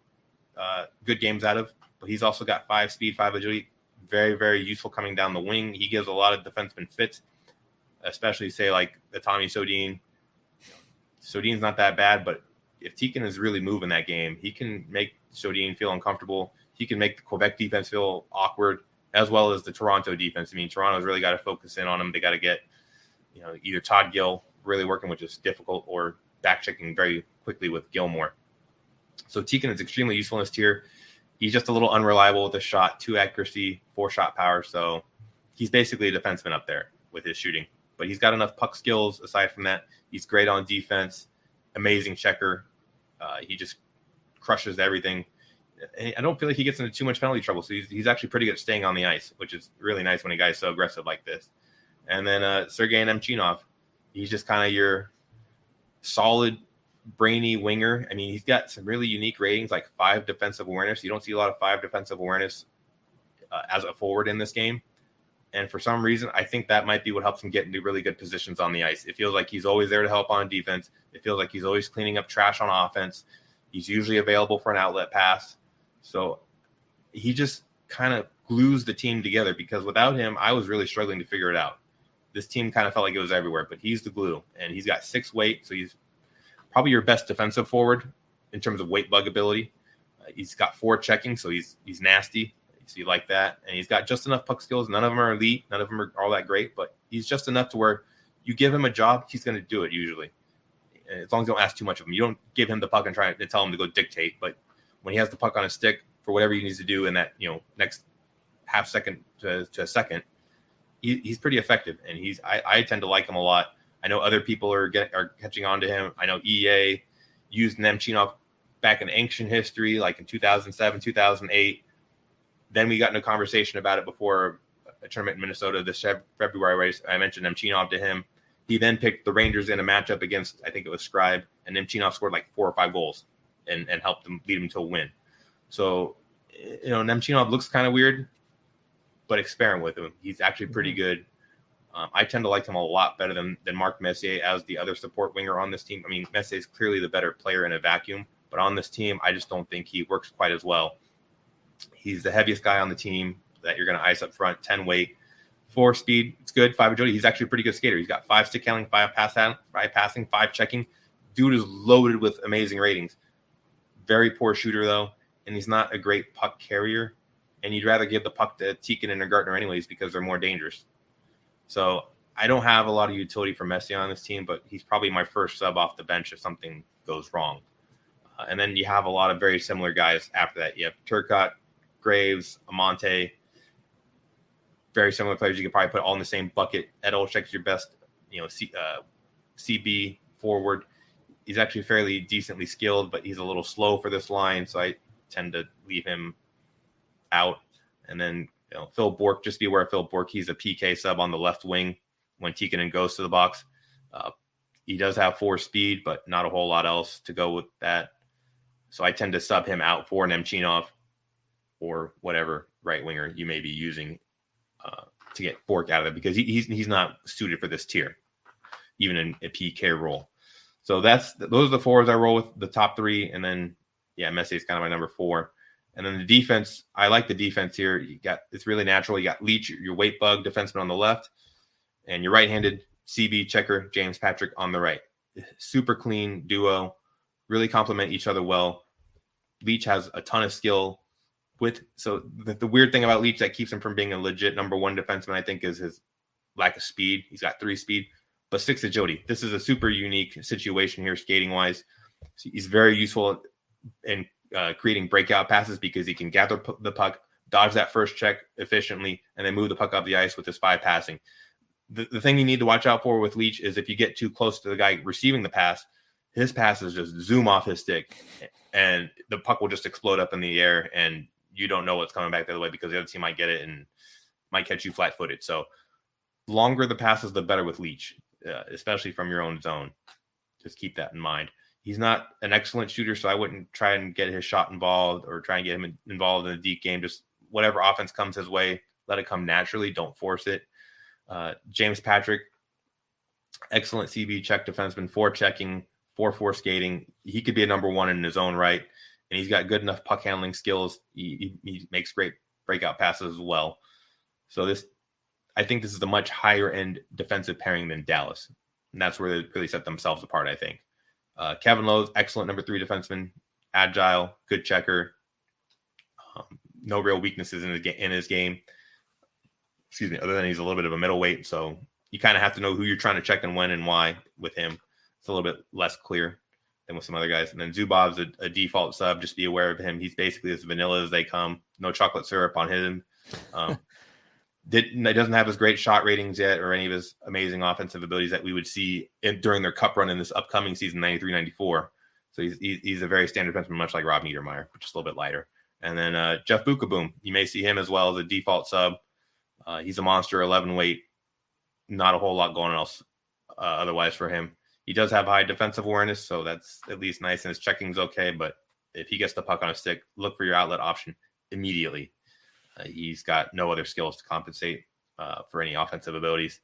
good games out of, but he's also got 5 speed, 5 agility, very, very useful coming down the wing. He gives a lot of defensemen fits, especially say like the Tommy Sodin. Sodin's not that bad, but if Tikin is really moving that game, he can make Sodin feel uncomfortable. He can make the Quebec defense feel awkward, as well as the Toronto defense. I mean, Toronto's really got to focus in on him. They got to get, either Todd Gill really working, which is difficult, or back checking very quickly with Gilmore. So Tikin is extremely useful in this tier. He's just a little unreliable with the shot, 2 accuracy, 4 shot power. So he's basically a defenseman up there with his shooting. But he's got enough puck skills aside from that. He's great on defense, amazing checker. He just crushes everything. I don't feel like he gets into too much penalty trouble. So he's actually pretty good at staying on the ice, which is really nice when a guy's so aggressive like this. And then Sergei Nemchinov, he's just kind of your solid, brainy winger. I mean, he's got some really unique ratings, like 5 defensive awareness. You don't see a lot of 5 defensive awareness as a forward in this game. And for some reason, I think that might be what helps him get into really good positions on the ice. It feels like he's always there to help on defense. It feels like he's always cleaning up trash on offense. He's usually available for an outlet pass. So he just kind of glues the team together, because without him, I was really struggling to figure it out. This team kind of felt like it was everywhere, but he's the glue. And he's got 6 weight, so he's probably your best defensive forward in terms of weight bug ability. He's got 4 checking, so he's nasty. So you like that. And he's got just enough puck skills. None of them are elite. None of them are all that great, but he's just enough to where you give him a job, he's going to do it usually. As long as you don't ask too much of him. You don't give him the puck and try to tell him to go dictate. But when he has the puck on his stick for whatever he needs to do in that, next half second to a second, he's pretty effective. And I tend to like him a lot. I know other people are catching on to him. I know EA used Nemchinov back in ancient history, like in 2007, 2008. Then we got into a conversation about it before a tournament in Minnesota this February where I mentioned Nemchinov to him. He then picked the Rangers in a matchup against, I think it was Scribe, and Nemchinov scored like 4 or 5 goals and helped them lead him to a win. So, Nemchinov looks kind of weird, but experiment with him. He's actually pretty good. I tend to like him a lot better than Marc Messier as the other support winger on this team. I mean, Messier is clearly the better player in a vacuum, but on this team, I just don't think he works quite as well. He's the heaviest guy on the team that you're going to ice up front, 10 weight, 4 speed. It's good. 5 agility. He's actually a pretty good skater. He's got 5 stick handling, 5 passing, 5 checking. Dude is loaded with amazing ratings. Very poor shooter, though, and he's not a great puck carrier. And you'd rather give the puck to Tikin and Gartner anyways because they're more dangerous. So I don't have a lot of utility for Messier on this team, but he's probably my first sub off the bench if something goes wrong. And then you have a lot of very similar guys after that. You have Turcotte, Graves, Amante, very similar players. You could probably put all in the same bucket. Ed Olszek's your best, CB forward. He's actually fairly decently skilled, but he's a little slow for this line, so I tend to leave him out. And then Phil Bourque, just be aware of Phil Bourque. He's a PK sub on the left wing when Tikkanen goes to the box. He does have 4 speed, but not a whole lot else to go with that. So I tend to sub him out for Nemchinov or whatever right winger you may be using to get Bourque out of it, because he's not suited for this tier, even in a PK role. So those are the forwards I roll with, the top 3, and then Messier is kind of my number 4. And then the defense, I like the defense here. It's really natural. You got Leach, your weight bug defenseman on the left, and your right-handed CB checker James Patrick on the right. Super clean duo, really complement each other well. Leach has a ton of skill. So the weird thing about Leach that keeps him from being a legit number 1 defenseman, I think, is his lack of speed. He's got 3 speed, but 6 agility. This is a super unique situation here skating-wise. So he's very useful in creating breakout passes because he can gather the puck, dodge that first check efficiently, and then move the puck up the ice with his 5 passing. The thing you need to watch out for with Leach is if you get too close to the guy receiving the pass, his passes just zoom off his stick, and the puck will just explode up in the air, and you don't know what's coming back the other way because the other team might get it and might catch you flat-footed. So longer the passes, the better with Leach, especially from your own zone. Just keep that in mind. He's not an excellent shooter, so I wouldn't try and get his shot involved or try and get him involved in a deep game. Just whatever offense comes his way, let it come naturally. Don't force it. James Patrick, excellent CB check defenseman, 4 checking, 4-4 skating. He could be a number 1 in his own right, and he's got good enough puck handling skills. He makes great breakout passes as well. So I think this is a much higher end defensive pairing than Dallas. And that's where they really set themselves apart, I think. Kevin Lowe's excellent number 3 defenseman, agile, good checker, no real weaknesses in his game. Excuse me, other than he's a little bit of a middleweight. So you kind of have to know who you're trying to check and when and why with him. It's a little bit less clear than with some other guys. And then Zubov's a default sub. Just be aware of him. He's basically as vanilla as they come. No chocolate syrup on him. Doesn't have his great shot ratings yet or any of his amazing offensive abilities that we would see during their cup run in this upcoming season, 93-94. So he's a very standard defenseman, much like Rob Niedermeyer, but just a little bit lighter. And then Jeff Bukaboom, you may see him as well as a default sub. He's a monster, 11 weight. Not a whole lot going else otherwise for him. He does have high defensive awareness, so that's at least nice, and his checking's okay. But if he gets the puck on a stick, look for your outlet option immediately. He's got no other skills to compensate for any offensive abilities.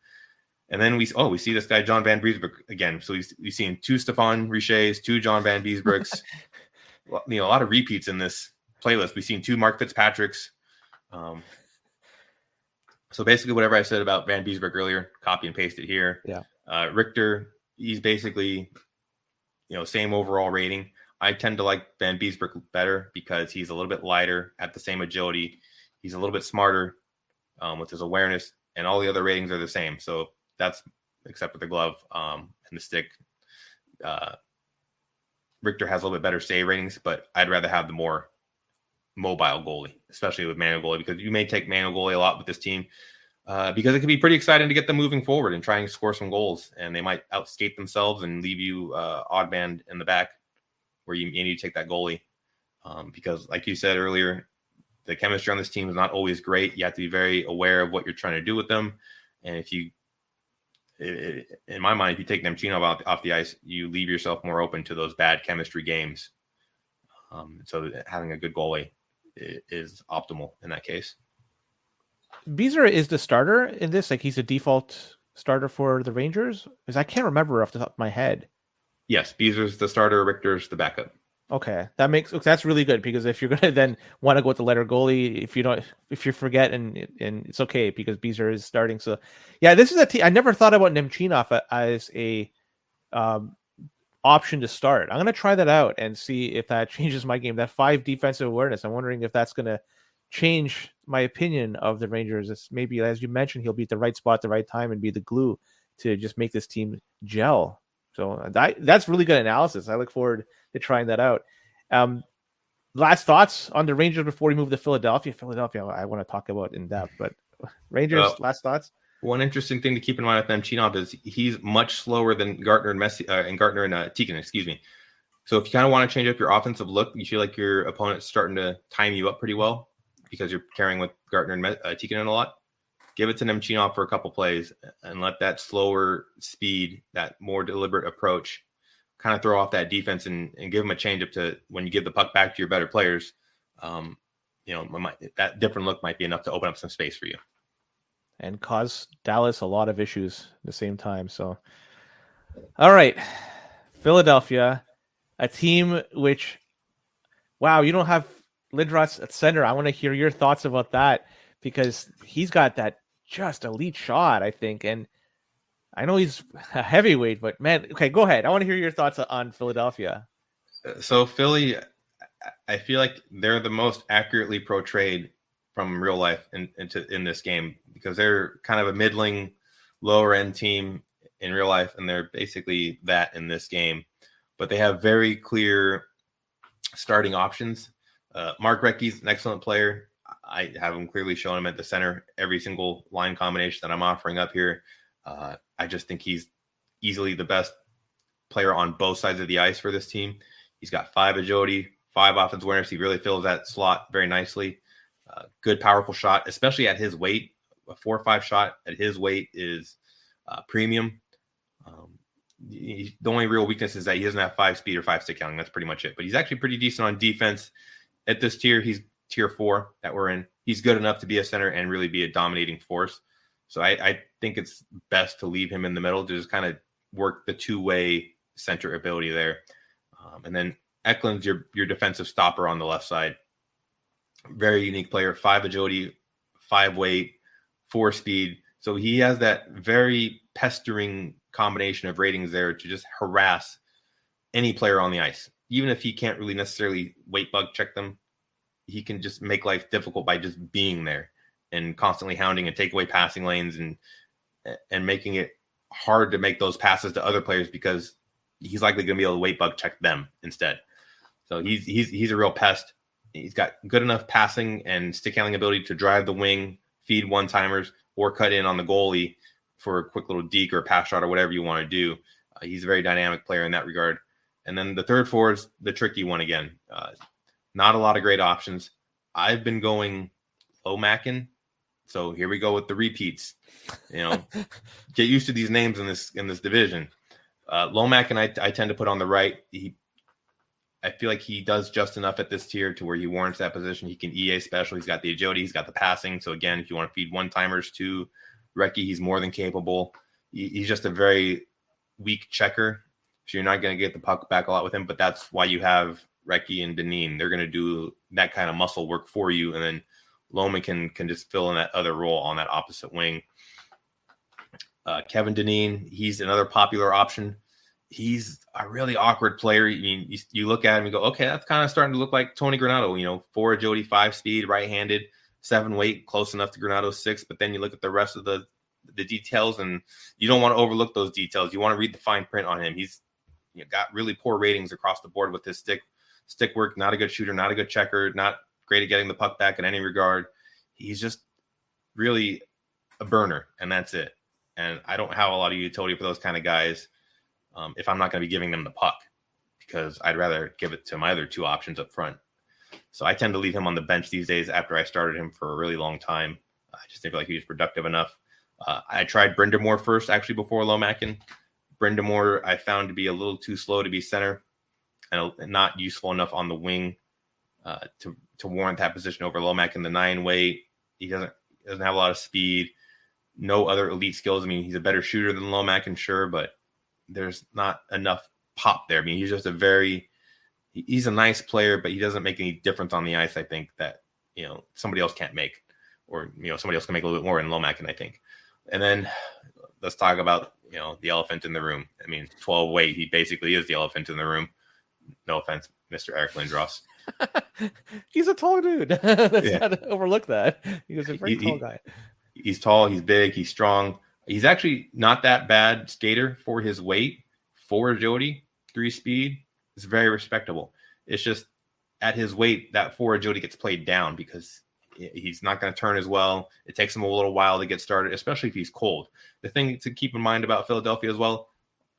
And then we see this guy, John Van Beesbroek, again. So we've seen 2 Stefan Richer's, 2 John Van Beesbroeks. A lot of repeats in this playlist. We've seen 2 Mark Fitzpatricks. So basically whatever I said about Van Beesbroek earlier, copy and paste it here. Yeah. Richter, he's basically, same overall rating. I tend to like Van Beesbroek better because he's a little bit lighter at the same agility. He's a little bit smarter with his awareness, and all the other ratings are the same. So that's except for the glove and the stick. Richter has a little bit better save ratings, but I'd rather have the more mobile goalie, especially with manual goalie, because you may take manual goalie a lot with this team because it can be pretty exciting to get them moving forward and trying to score some goals, and they might outskate themselves and leave you odd man in the back where you need to take that goalie because, like you said earlier, the chemistry on this team is not always great. You have to be very aware of what you're trying to do with them, and in my mind, if you take Nemchinov off the ice, you leave yourself more open to those bad chemistry games. So having a good goalie is optimal in that case. Beezer is the starter in this? Like he's a default starter for the Rangers? Because I can't remember off the top of my head. Yes, Beezer's the starter, Richter's the backup. Okay, that's really good because if you're gonna then want to go with the letter goalie, if you forget and it's okay because Beezer is starting. So yeah, this is a team. I never thought about Nemchinov as a option to start. I'm gonna try that out and see if that changes my game. That 5 defensive awareness. I'm wondering if that's gonna change my opinion of the Rangers. It's maybe, as you mentioned, he'll be at the right spot at the right time and be the glue to just make this team gel. So that's really good analysis. I look forward to trying that out. Last thoughts on the Rangers before we move to Philadelphia. I want to talk about in depth, but Rangers, last thoughts. One interesting thing to keep in mind with Nemchinov is he's much slower than Gartner and Tikkanen, excuse me. So if you kind of want to change up your offensive look, you feel like your opponent's starting to time you up pretty well because you're carrying with Gartner and Tikkanen a lot. Give it to Nemchinov for a couple plays and let that slower speed, that more deliberate approach kind of throw off that defense and give them a change up to when you give the puck back to your better players. That different look might be enough to open up some space for you. And cause Dallas a lot of issues at the same time. So, all right, Philadelphia, a team which, wow, you don't have Lindros at center. I want to hear your thoughts about that because he's got that just elite shot, I think. And I know he's a heavyweight, but man, okay, go ahead. I want to hear your thoughts on Philadelphia. So Philly, I feel like they're the most accurately portrayed from real life in this game because they're kind of a middling, lower end team in real life, and they're basically that in this game. But they have very clear starting options. Mark Recchi's an excellent player. I have him clearly shown him at the center every single line combination that I'm offering up here. I just think he's easily the best player on both sides of the ice for this team. He's got 5 agility, 5 offensive awareness. He really fills that slot very nicely. Good, powerful shot, especially at his weight. A 4-5 shot at his weight is premium. The only real weakness is that he doesn't have 5 speed or 5 stick counting. That's pretty much it. But he's actually pretty decent on defense. At this tier, he's tier 4 that we're in. He's good enough to be a center and really be a dominating force. So I think it's best to leave him in the middle to just kind of work the two-way center ability there. And then Eklund's your defensive stopper on the left side. Very unique player, 5 agility, 5 weight, 4 speed. So he has that very pestering combination of ratings there to just harass any player on the ice. Even if he can't really necessarily weight bug check them, he can just make life difficult by just being there and constantly hounding and take away passing lanes and making it hard to make those passes to other players because he's likely going to be able to weight bug check them instead. So he's a real pest. He's got good enough passing and stick handling ability to drive the wing, feed one-timers, or cut in on the goalie for a quick little deke or a pass shot or whatever you want to do. He's a very dynamic player in that regard. And then the third forward is the tricky one again. Not a lot of great options. I've been going Lomakin. So here we go with the repeats. Get used to these names in this division. Lomakin, I tend to put on the right. I feel like he does just enough at this tier to where he warrants that position. He can EA special. He's got the agility. He's got the passing. So again, if you want to feed one-timers to Recchi, he's more than capable. He's just a very weak checker. So you're not going to get the puck back a lot with him, but that's why you have Recchi and Deneen. They're going to do that kind of muscle work for you. And then Loman can just fill in that other role on that opposite wing. Kevin Deneen, he's another popular option. He's a really awkward player. I mean, you look at him and go, okay, that's kind of starting to look like Tony Granato, 4 agility, 5 speed, right-handed, 7 weight, close enough to Granato's 6. But then you look at the rest of the details and you don't want to overlook those details. You want to read the fine print on him. He's got really poor ratings across the board with his stick work, not a good shooter, not a good checker, not great at getting the puck back in any regard. He's just really a burner, and that's it. And I don't have a lot of utility for those kind of guys if I'm not going to be giving them the puck, because I'd rather give it to my other 2 options up front. So I tend to leave him on the bench these days after I started him for a really long time. I just didn't feel like he was productive enough. I tried Brindamore first, actually, before Lomakin. Brindamore I found to be a little too slow to be center and not useful enough on the wing to warrant that position over Lomakin. The 9 weight, he doesn't have a lot of speed, no other elite skills. I mean, he's a better shooter than Lomakin, sure, but there's not enough pop there. I mean, he's just he's a nice player, but he doesn't make any difference on the ice, I think, that, somebody else can't make, or, somebody else can make a little bit more in Lomakin, I think. And then let's talk about, the elephant in the room. I mean, 12 weight, he basically is the elephant in the room. No offense, Mr. Eric Lindros. He's a tall dude. Let's not overlook that. He was a very tall guy. He's tall, he's big, he's strong. He's actually not that bad skater for his weight, 4 agility, 3 speed. It's very respectable. It's just at his weight, that 4 agility gets played down because he's not going to turn as well. It takes him a little while to get started, especially if he's cold. The thing to keep in mind about Philadelphia as well,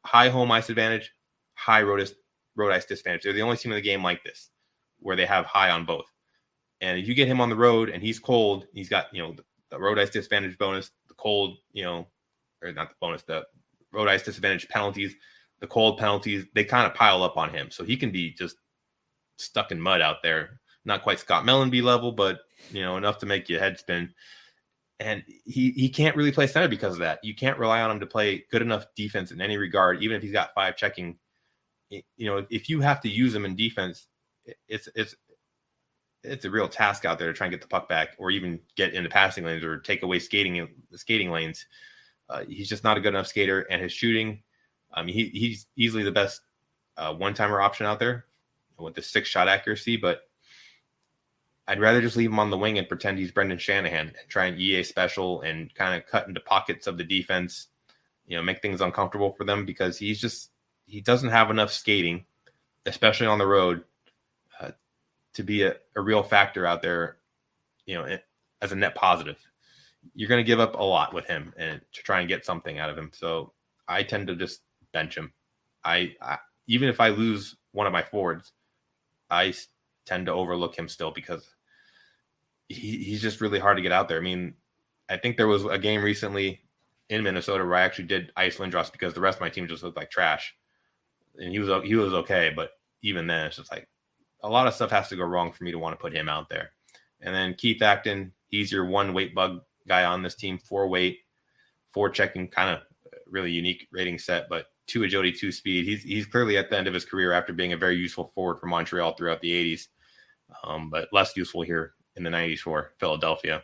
high home ice advantage, high road ice disadvantage. They're the only team in the game like this where they have high on both. And if you get him on the road and he's cold, he's got, the road ice disadvantage bonus, the cold, or not the bonus, the road ice disadvantage penalties, the cold penalties, they kind of pile up on him. So he can be just stuck in mud out there. Not quite Scott Mellenby level, but, enough to make your head spin. And he can't really play center because of that. You can't rely on him to play good enough defense in any regard, even if he's got 5 checking. If you have to use him in defense, it's a real task out there to try and get the puck back or even get into passing lanes or take away the skating lanes. He's just not a good enough skater, and his shooting, I mean, he's easily the best one-timer option out there with the 6-shot accuracy, but I'd rather just leave him on the wing and pretend he's Brendan Shanahan and try and EA special and kind of cut into pockets of the defense, make things uncomfortable for them, because he doesn't have enough skating, especially on the road, to be a real factor out there, as a net positive. You're going to give up a lot with him and to try and get something out of him. So I tend to just bench him. I even if I lose one of my forwards, I tend to overlook him still because he's just really hard to get out there. I mean, I think there was a game recently in Minnesota where I actually did ice Lindros because the rest of my team just looked like trash, and he was okay. But even then, it's just like a lot of stuff has to go wrong for me to want to put him out there. And then Keith Acton, he's your 1 weight bug guy on this team, 4 weight, 4 checking, kind of really unique rating set, but 2 agility, 2 speed. He's clearly at the end of his career after being a very useful forward for Montreal throughout the 80s, but less useful here in the 90s for Philadelphia.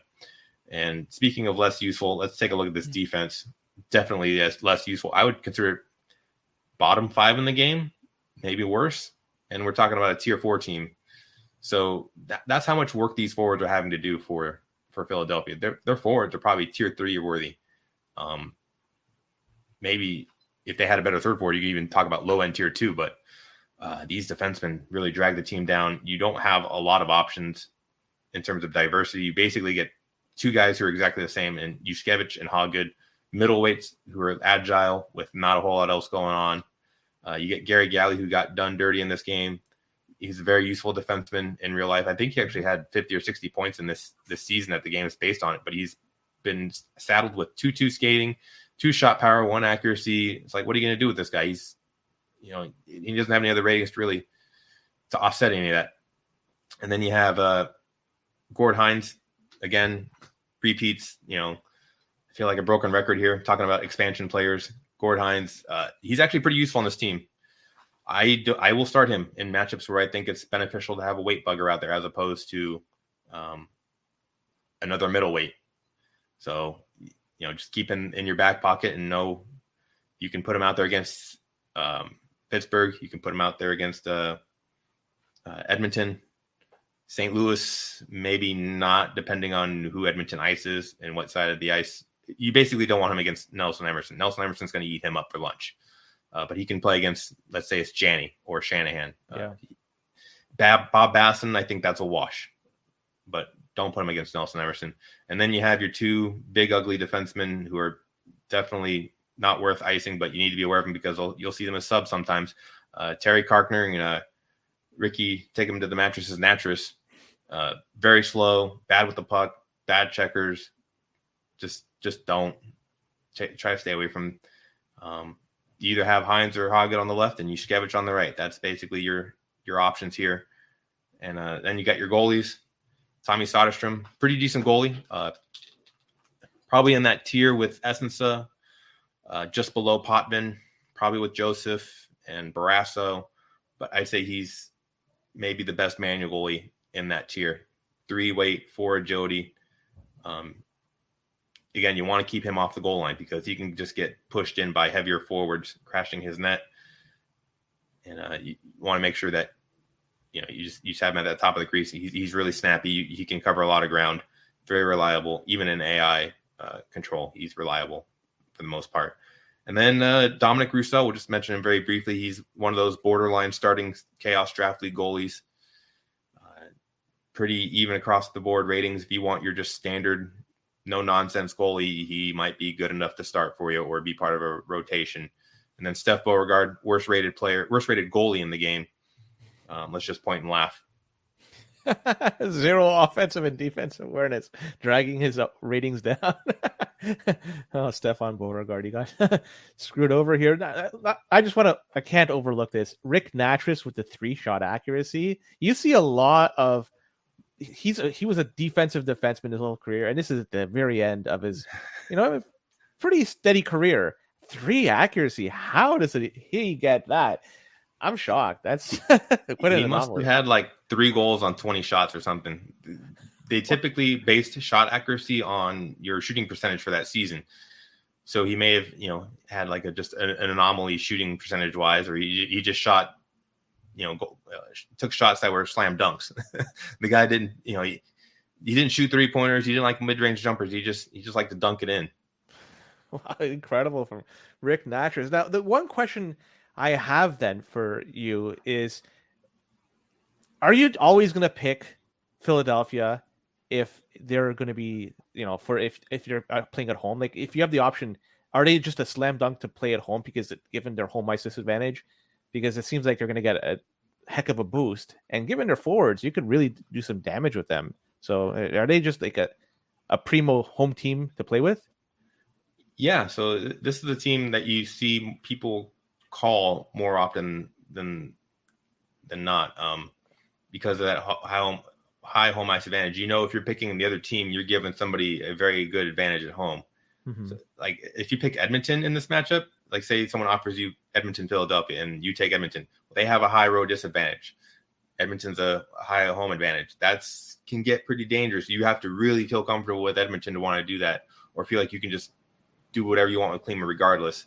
And speaking of less useful, let's take a look at this defense. Definitely less useful. I would consider it bottom 5 in the game, maybe worse. And we're talking about a tier 4 team. So that's how much work these forwards are having to do for Philadelphia. Their forwards are probably tier 3 worthy. Maybe if they had a better third forward, you could even talk about low end tier 2. But these defensemen really drag the team down. You don't have a lot of options in terms of diversity. You basically get 2 guys who are exactly the same, and Yushkevich and Hoggood, middleweights who are agile with not a whole lot else going on. You get Gary Galley, who got done dirty in this game. He's a very useful defenseman in real life. I think he actually had 50 or 60 points in this season that the game is based on it, but he's been saddled with 2-2 skating, 2 shot power, 1 accuracy. It's like, what are you going to do with this guy? He's, he doesn't have any other ratings to offset any of that. And then you have Gord Hines, again, repeats. I feel like a broken record here talking about expansion players. Gord Hines, he's actually pretty useful on this team. I will start him in matchups where I think it's beneficial to have a weight bugger out there as opposed to another middleweight. So, just keep him in your back pocket and know you can put him out there against Pittsburgh. You can put him out there against Edmonton. St. Louis, maybe not, depending on who Edmonton ice is and what side of the ice. You basically don't want him against Nelson Emerson. Nelson Emerson's going to eat him up for lunch. But he can play against, let's say it's Janney or Shanahan. Bob Basson, I think that's a wash. But don't put him against Nelson Emerson. And then you have your 2 big, ugly defensemen who are definitely not worth icing, but you need to be aware of them because you'll see them as subs sometimes. Terry Karkner and Ricky take him to the mattresses mattress. Very slow, bad with the puck, bad checkers. Just don't try to stay away from. You either have Hines or Hoggett on the left and Yushkevich on the right. That's basically your options here. And then you got your goalies. Tommy Soderstrom, pretty decent goalie. Probably in that tier with Essensa, just below Potvin, probably with Joseph and Barrasso. But I'd say he's maybe the best manual goalie in that tier. 3 weight, 4 agility. Again, you want to keep him off the goal line because he can just get pushed in by heavier forwards, crashing his net. And you want to make sure that you just have him at the top of the crease. He's really snappy. He can cover a lot of ground. Very reliable, even in AI control. He's reliable for the most part. And then Dominic Rousseau, we'll just mention him very briefly. He's one of those borderline starting chaos draft league goalies. Pretty even across the board ratings. If you want your just standard, no nonsense goalie, he might be good enough to start for you or be part of a rotation. And then Steph Beauregard, worst rated goalie in the game. Let's just point and laugh. 0 offensive and defensive awareness, dragging his ratings down. Oh, Stefan Beauregard, you got screwed over here. I can't overlook this. Rick Natras with the 3-shot accuracy. You see a lot of. He was a defensive defenseman his whole career, and this is at the very end of his, pretty steady career. 3 accuracy. How does he get that? I'm shocked. That's quite an anomaly. He must have had like 3 goals on 20 shots or something. They typically based shot accuracy on your shooting percentage for that season. So he may have, had like just an anomaly shooting percentage wise, or he just shot, took shots that were slam dunks. The guy didn't, he didn't shoot 3-pointers. He didn't like mid-range jumpers. He just liked to dunk it in. Wow, incredible from Rick Natras. Now, the one question I have then for you is, are you always going to pick Philadelphia if they're going to be, if you're playing at home? Like, if you have the option, are they just a slam dunk to play at home because given their home ice disadvantage? Because it seems like they're going to get a heck of a boost. And given their forwards, you could really do some damage with them. So are they just like a primo home team to play with? Yeah, so this is the team that you see people call more often than not because of that high home ice advantage. If you're picking the other team, you're giving somebody a very good advantage at home. Mm-hmm. So, like if you pick Edmonton in this matchup, like say someone offers you Edmonton, Philadelphia, and you take Edmonton, they have a high road disadvantage. Edmonton's a high home advantage. That's can get pretty dangerous. You have to really feel comfortable with Edmonton to want to do that, or feel like you can just do whatever you want with Klima regardless.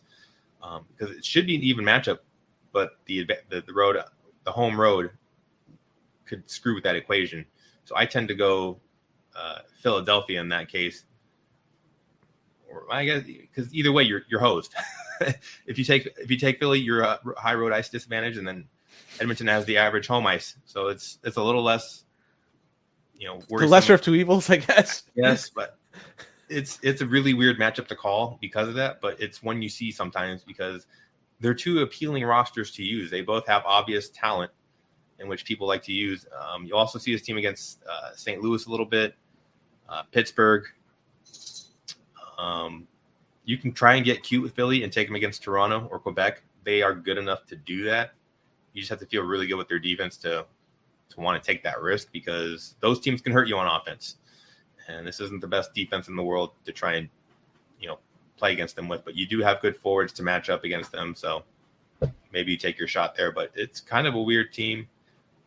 Because it should be an even matchup, but the home road could screw with that equation. So I tend to go Philadelphia in that case. Or I guess because either way you're hosed. if you take Philly, you're a high road ice disadvantage, and then Edmonton has the average home ice, so it's a little less, the lesser of two evils, I guess. Yes, but it's a really weird matchup to call because of that. But it's one you see sometimes because they're two appealing rosters to use. They both have obvious talent in which people like to use. You also see this team against St. Louis a little bit, Pittsburgh. You can try and get cute with Philly and take them against Toronto or Quebec. They are good enough to do that. You just have to feel really good with their defense to want to take that risk, because those teams can hurt you on offense. And this isn't the best defense in the world to try and, play against them with. But you do have good forwards to match up against them. So maybe you take your shot there. But it's kind of a weird team.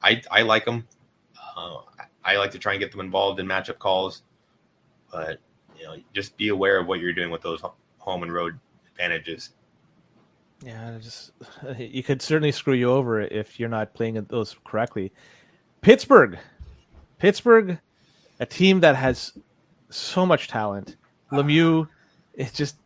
I like them. I like to try and get them involved in matchup calls. But, just be aware of what you're doing with those home and road advantages. Yeah, you could certainly screw you over if you're not playing those correctly. Pittsburgh, a team that has so much talent. Lemieux, it's just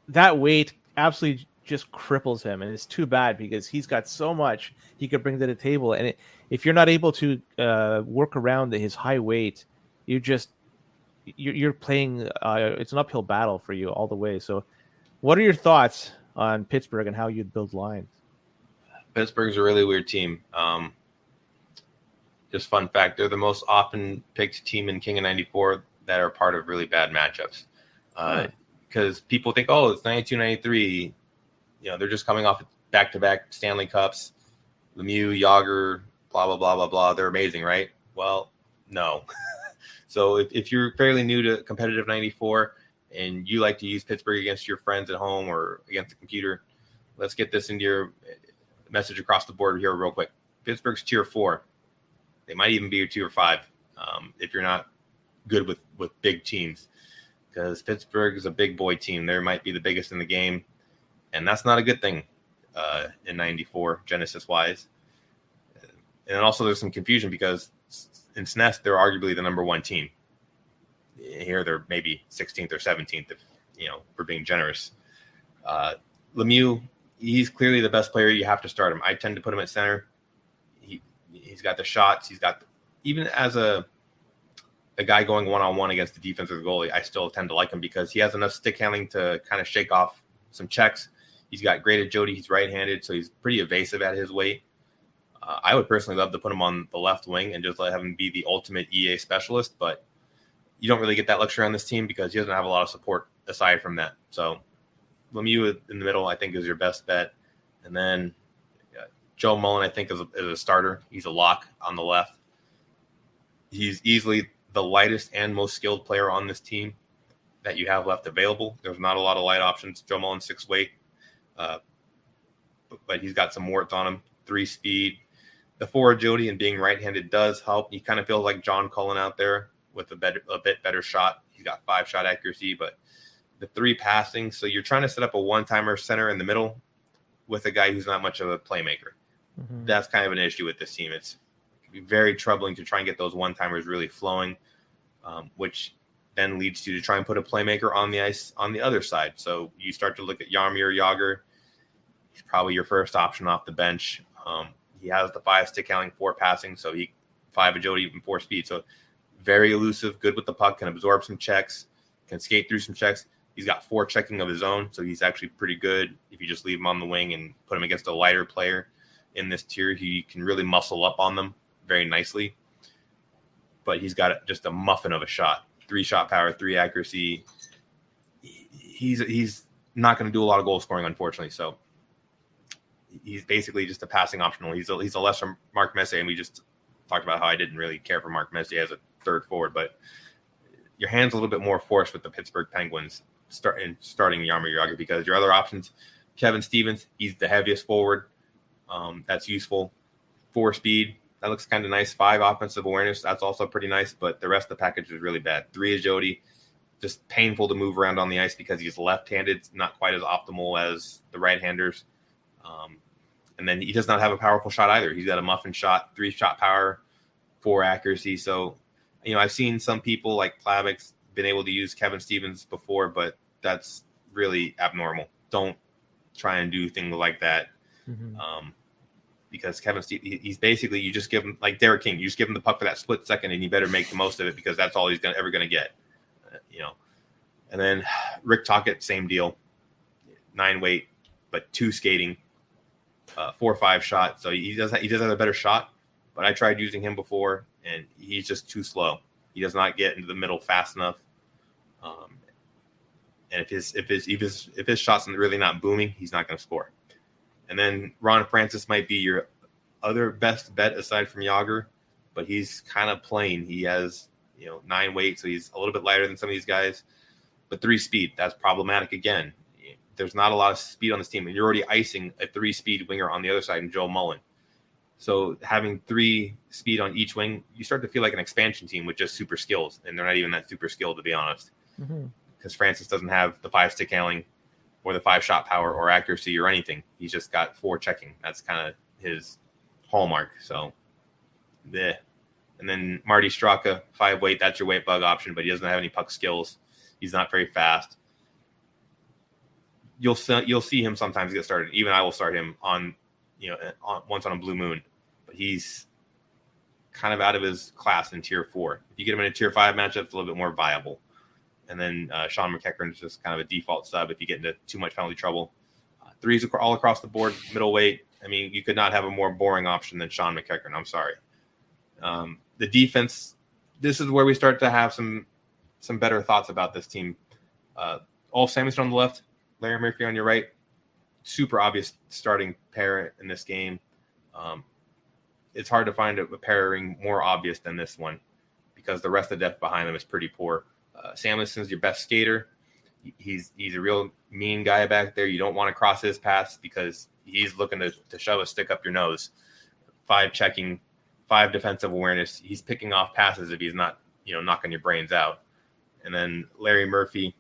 that weight absolutely just cripples him, and it's too bad because he's got so much he could bring to the table. And if you're not able to work around his high weight, you're playing. It's an uphill battle for you all the way. So, what are your thoughts on Pittsburgh and how you'd build lines? Pittsburgh's a really weird team. Just fun fact, they're the most often picked team in King of 94 that are part of really bad matchups. Because people think, it's 92, 93. They're just coming off back-to-back Stanley Cups. Lemieux, Yager, blah, blah, blah, blah, blah. They're amazing, right? Well, no. So if you're fairly new to competitive 94 and you like to use Pittsburgh against your friends at home or against the computer, let's get this into your message across the board here real quick. Pittsburgh's tier 4. They might even be your tier 5 if you're not good with big teams, because Pittsburgh is a big boy team. They might be the biggest in the game, and that's not a good thing in 94 Genesis-wise. And also there's some confusion because in SNES, they're arguably the number 1 team. Here they're maybe 16th or 17th, if we're being generous. Lemieux, he's clearly the best player. You have to start him. I tend to put him at center. He's got the shots. He's got even as a guy going one-on-one against the defensive goalie, I still tend to like him because he has enough stick handling to kind of shake off some checks. He's got great agility. He's right-handed, so he's pretty evasive at his weight. I would personally love to put him on the left wing and just let him be the ultimate EA specialist, but you don't really get that luxury on this team because he doesn't have a lot of support aside from that. So Lemieux in the middle, I think, is your best bet. And then Joe Mullen, I think, is a starter. He's a lock on the left. He's easily the lightest and most skilled player on this team that you have left available. There's not a lot of light options. Joe Mullen, 6 weight, but he's got some warts on him. 3 speed. The 4 agility and being right-handed does help. He kind of feels like John Cullen out there with a bit better shot. He's got 5 shot accuracy, but the 3 passing. So you're trying to set up a one-timer center in the middle with a guy who's not much of a playmaker. Mm-hmm. That's kind of an issue with this team. It can be very troubling to try and get those one-timers really flowing, which then leads you to try and put a playmaker on the ice on the other side. So you start to look at Jaromir Jagr. He's probably your first option off the bench. He has the 5 stick handling, 4 passing, so 5 agility and 4 speed. So very elusive, good with the puck, can absorb some checks, can skate through some checks. He's got 4 checking of his own, so he's actually pretty good. If you just leave him on the wing and put him against a lighter player in this tier, he can really muscle up on them very nicely. But he's got just a muffin of a shot, 3 shot power, 3 accuracy. He's not going to do a lot of goal scoring, unfortunately. So he's basically just a passing optional. He's a lesser Mark Messier, and we just talked about how I didn't really care for Mark Messier as a third forward, but your hand's a little bit more forced with the Pittsburgh Penguins starting Jaromir Jagr because your other options, Kevin Stevens, he's the heaviest forward. That's useful. 4 speed, That looks kind of nice. 5 offensive awareness. That's also pretty nice, but the rest of the package is really bad. 3 agility, just painful to move around on the ice because he's left-handed, not quite as optimal as the right-handers. And then he does not have a powerful shot either. He's got a muffin shot, 3 shot power, 4 accuracy. So, I've seen some people like Plavix been able to use Kevin Stevens before, but that's really abnormal. Don't try and do things like that. Because Kevin Stevens, he's basically, you just give him, like Derek King, you just give him the puck for that split second and you better make the most of it because that's all he's ever going to get. And then Rick Tocchet, same deal, 9 weight, but 2 skating, 4-5 shot. So he does have a better shot, but I tried using him before and he's just too slow. He does not get into the middle fast enough. And if his shot's really not booming, he's not going to score. And then Ron Francis might be your other best bet aside from Yager, but he's kind of plain. He has 9 weight, so he's a little bit lighter than some of these guys, but 3 speed. That's problematic again. There's not a lot of speed on this team, and you're already icing a 3-speed winger on the other side in Joe Mullen. So having 3 speed on each wing, you start to feel like an expansion team with just super skills, and they're not even that super skilled, to be honest. Because Francis doesn't have the 5-stick handling or the 5 shot power or accuracy or anything. He's just got 4 checking. That's kind of his hallmark. So, bleh. And then Marty Straka, 5 weight. That's your weight bug option, but he doesn't have any puck skills. He's not very fast. You'll see him sometimes get started. Even I will start him on once on a blue moon, but he's kind of out of his class in tier 4. If you get him in a tier 5 matchup, it's a little bit more viable. And then Sean McEachern is just kind of a default sub if you get into too much penalty trouble. 3s all across the board, middleweight. I mean, you could not have a more boring option than Sean McEachern. I'm sorry. The defense, this is where we start to have some better thoughts about this team. Ulf Samuelsson on the left, Larry Murphy on your right. Super obvious starting pair in this game. It's hard to find a pairing more obvious than this one because the rest of the depth behind them is pretty poor. Samuelson's your best skater. He's a real mean guy back there. You don't want to cross his paths because he's looking to shove a stick up your nose. 5 checking, 5 defensive awareness. He's picking off passes if he's not, knocking your brains out. And then Larry Murphy,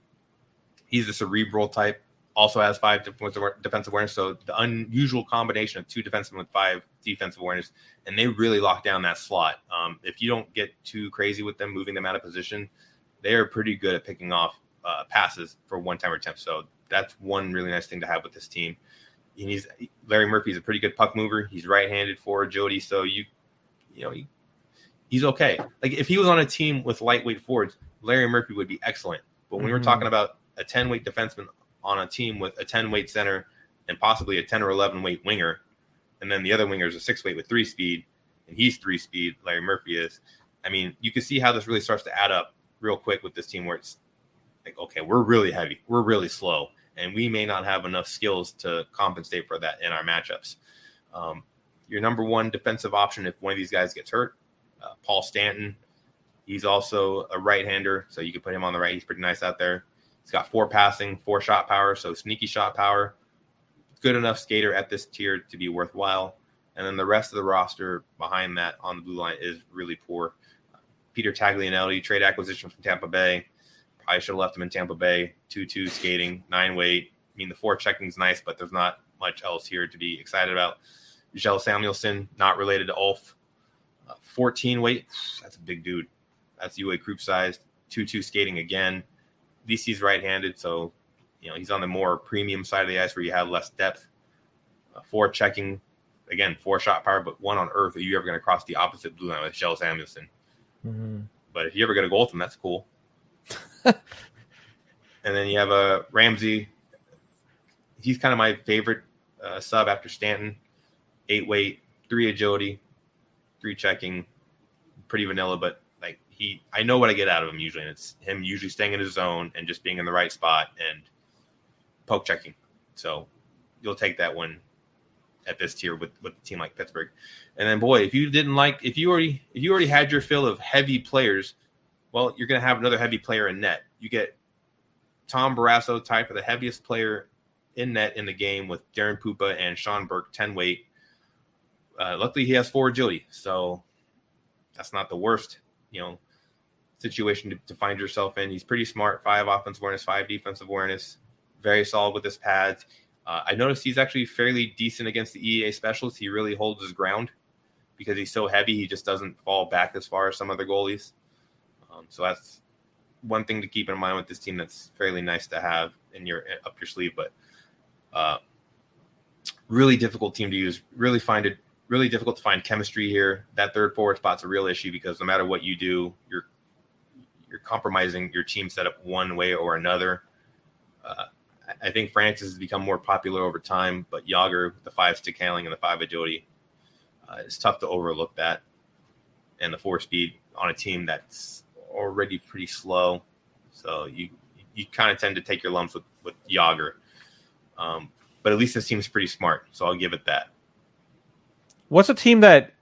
he's the cerebral type. Also has 5 defensive awareness. So the unusual combination of 2 defensemen with 5 defensive awareness, and they really lock down that slot. If you don't get too crazy with them, moving them out of position, they are pretty good at picking off passes for one-time attempts. So that's one really nice thing to have with this team. Larry Murphy's a pretty good puck mover. He's right-handed for agility, so he's okay. Like if he was on a team with lightweight forwards, Larry Murphy would be excellent. But when we're talking about a 10-weight defenseman on a team with a 10-weight center and possibly a 10 or 11-weight winger, and then the other winger is a 6-weight with 3 speed, and he's 3 speed, Larry Murphy is. I mean, you can see how this really starts to add up real quick with this team where it's like, okay, we're really heavy, we're really slow, and we may not have enough skills to compensate for that in our matchups. Your number 1 defensive option if one of these guys gets hurt, Paul Stanton. He's also a right-hander, so you can put him on the right. He's pretty nice out there. He's got 4 passing, 4 shot power, so sneaky shot power. Good enough skater at this tier to be worthwhile. And then the rest of the roster behind that on the blue line is really poor. Peter Taglianelli, trade acquisition from Tampa Bay. Probably should have left him in Tampa Bay. 2-2 skating, 9 weight. I mean, the 4 checking is nice, but there's not much else here to be excited about. Michelle Samuelsson, not related to Ulf. 14 weight. That's a big dude. That's UA group size. 2-2 skating again. DC's right-handed, so he's on the more premium side of the ice where you have less depth. 4 checking. Again, 4 shot power, but 1 on earth. Are you ever going to cross the opposite blue line with Michelle Samuelsson? But if you ever get a goal with him, that's cool. And then you have a Ramsey. He's kind of my favorite sub after Stanton. 8 weight, 3 agility, 3 checking, pretty vanilla, but I know what I get out of him usually, and it's him usually staying in his zone and just being in the right spot and poke checking. So you'll take that one at this tier with a team like Pittsburgh. And then, boy, if you already had your fill of heavy players, well, you're going to have another heavy player in net. You get Tom Barrasso tied for the heaviest player in net in the game with Darren Pupa and Sean Burke, 10 weight. Luckily, he has 4 agility, so that's not the worst, situation to find yourself in. He's pretty smart. 5 offensive awareness, 5 defensive awareness. Very solid with his pads. I noticed he's actually fairly decent against the EA specials. He really holds his ground because he's so heavy. He just doesn't fall back as far as some other goalies. So that's one thing to keep in mind with this team that's fairly nice to have up your sleeve. But really difficult team to use. Really difficult to find chemistry here. That third forward spot's a real issue because no matter what you do, you're compromising your team setup one way or another. I think Francis has become more popular over time, but Yager, the 5 stick handling and the 5 agility, it's tough to overlook that. And the 4 speed on a team that's already pretty slow. So you kind of tend to take your lumps with Yager. But at least this team's pretty smart, so I'll give it that. What's a team that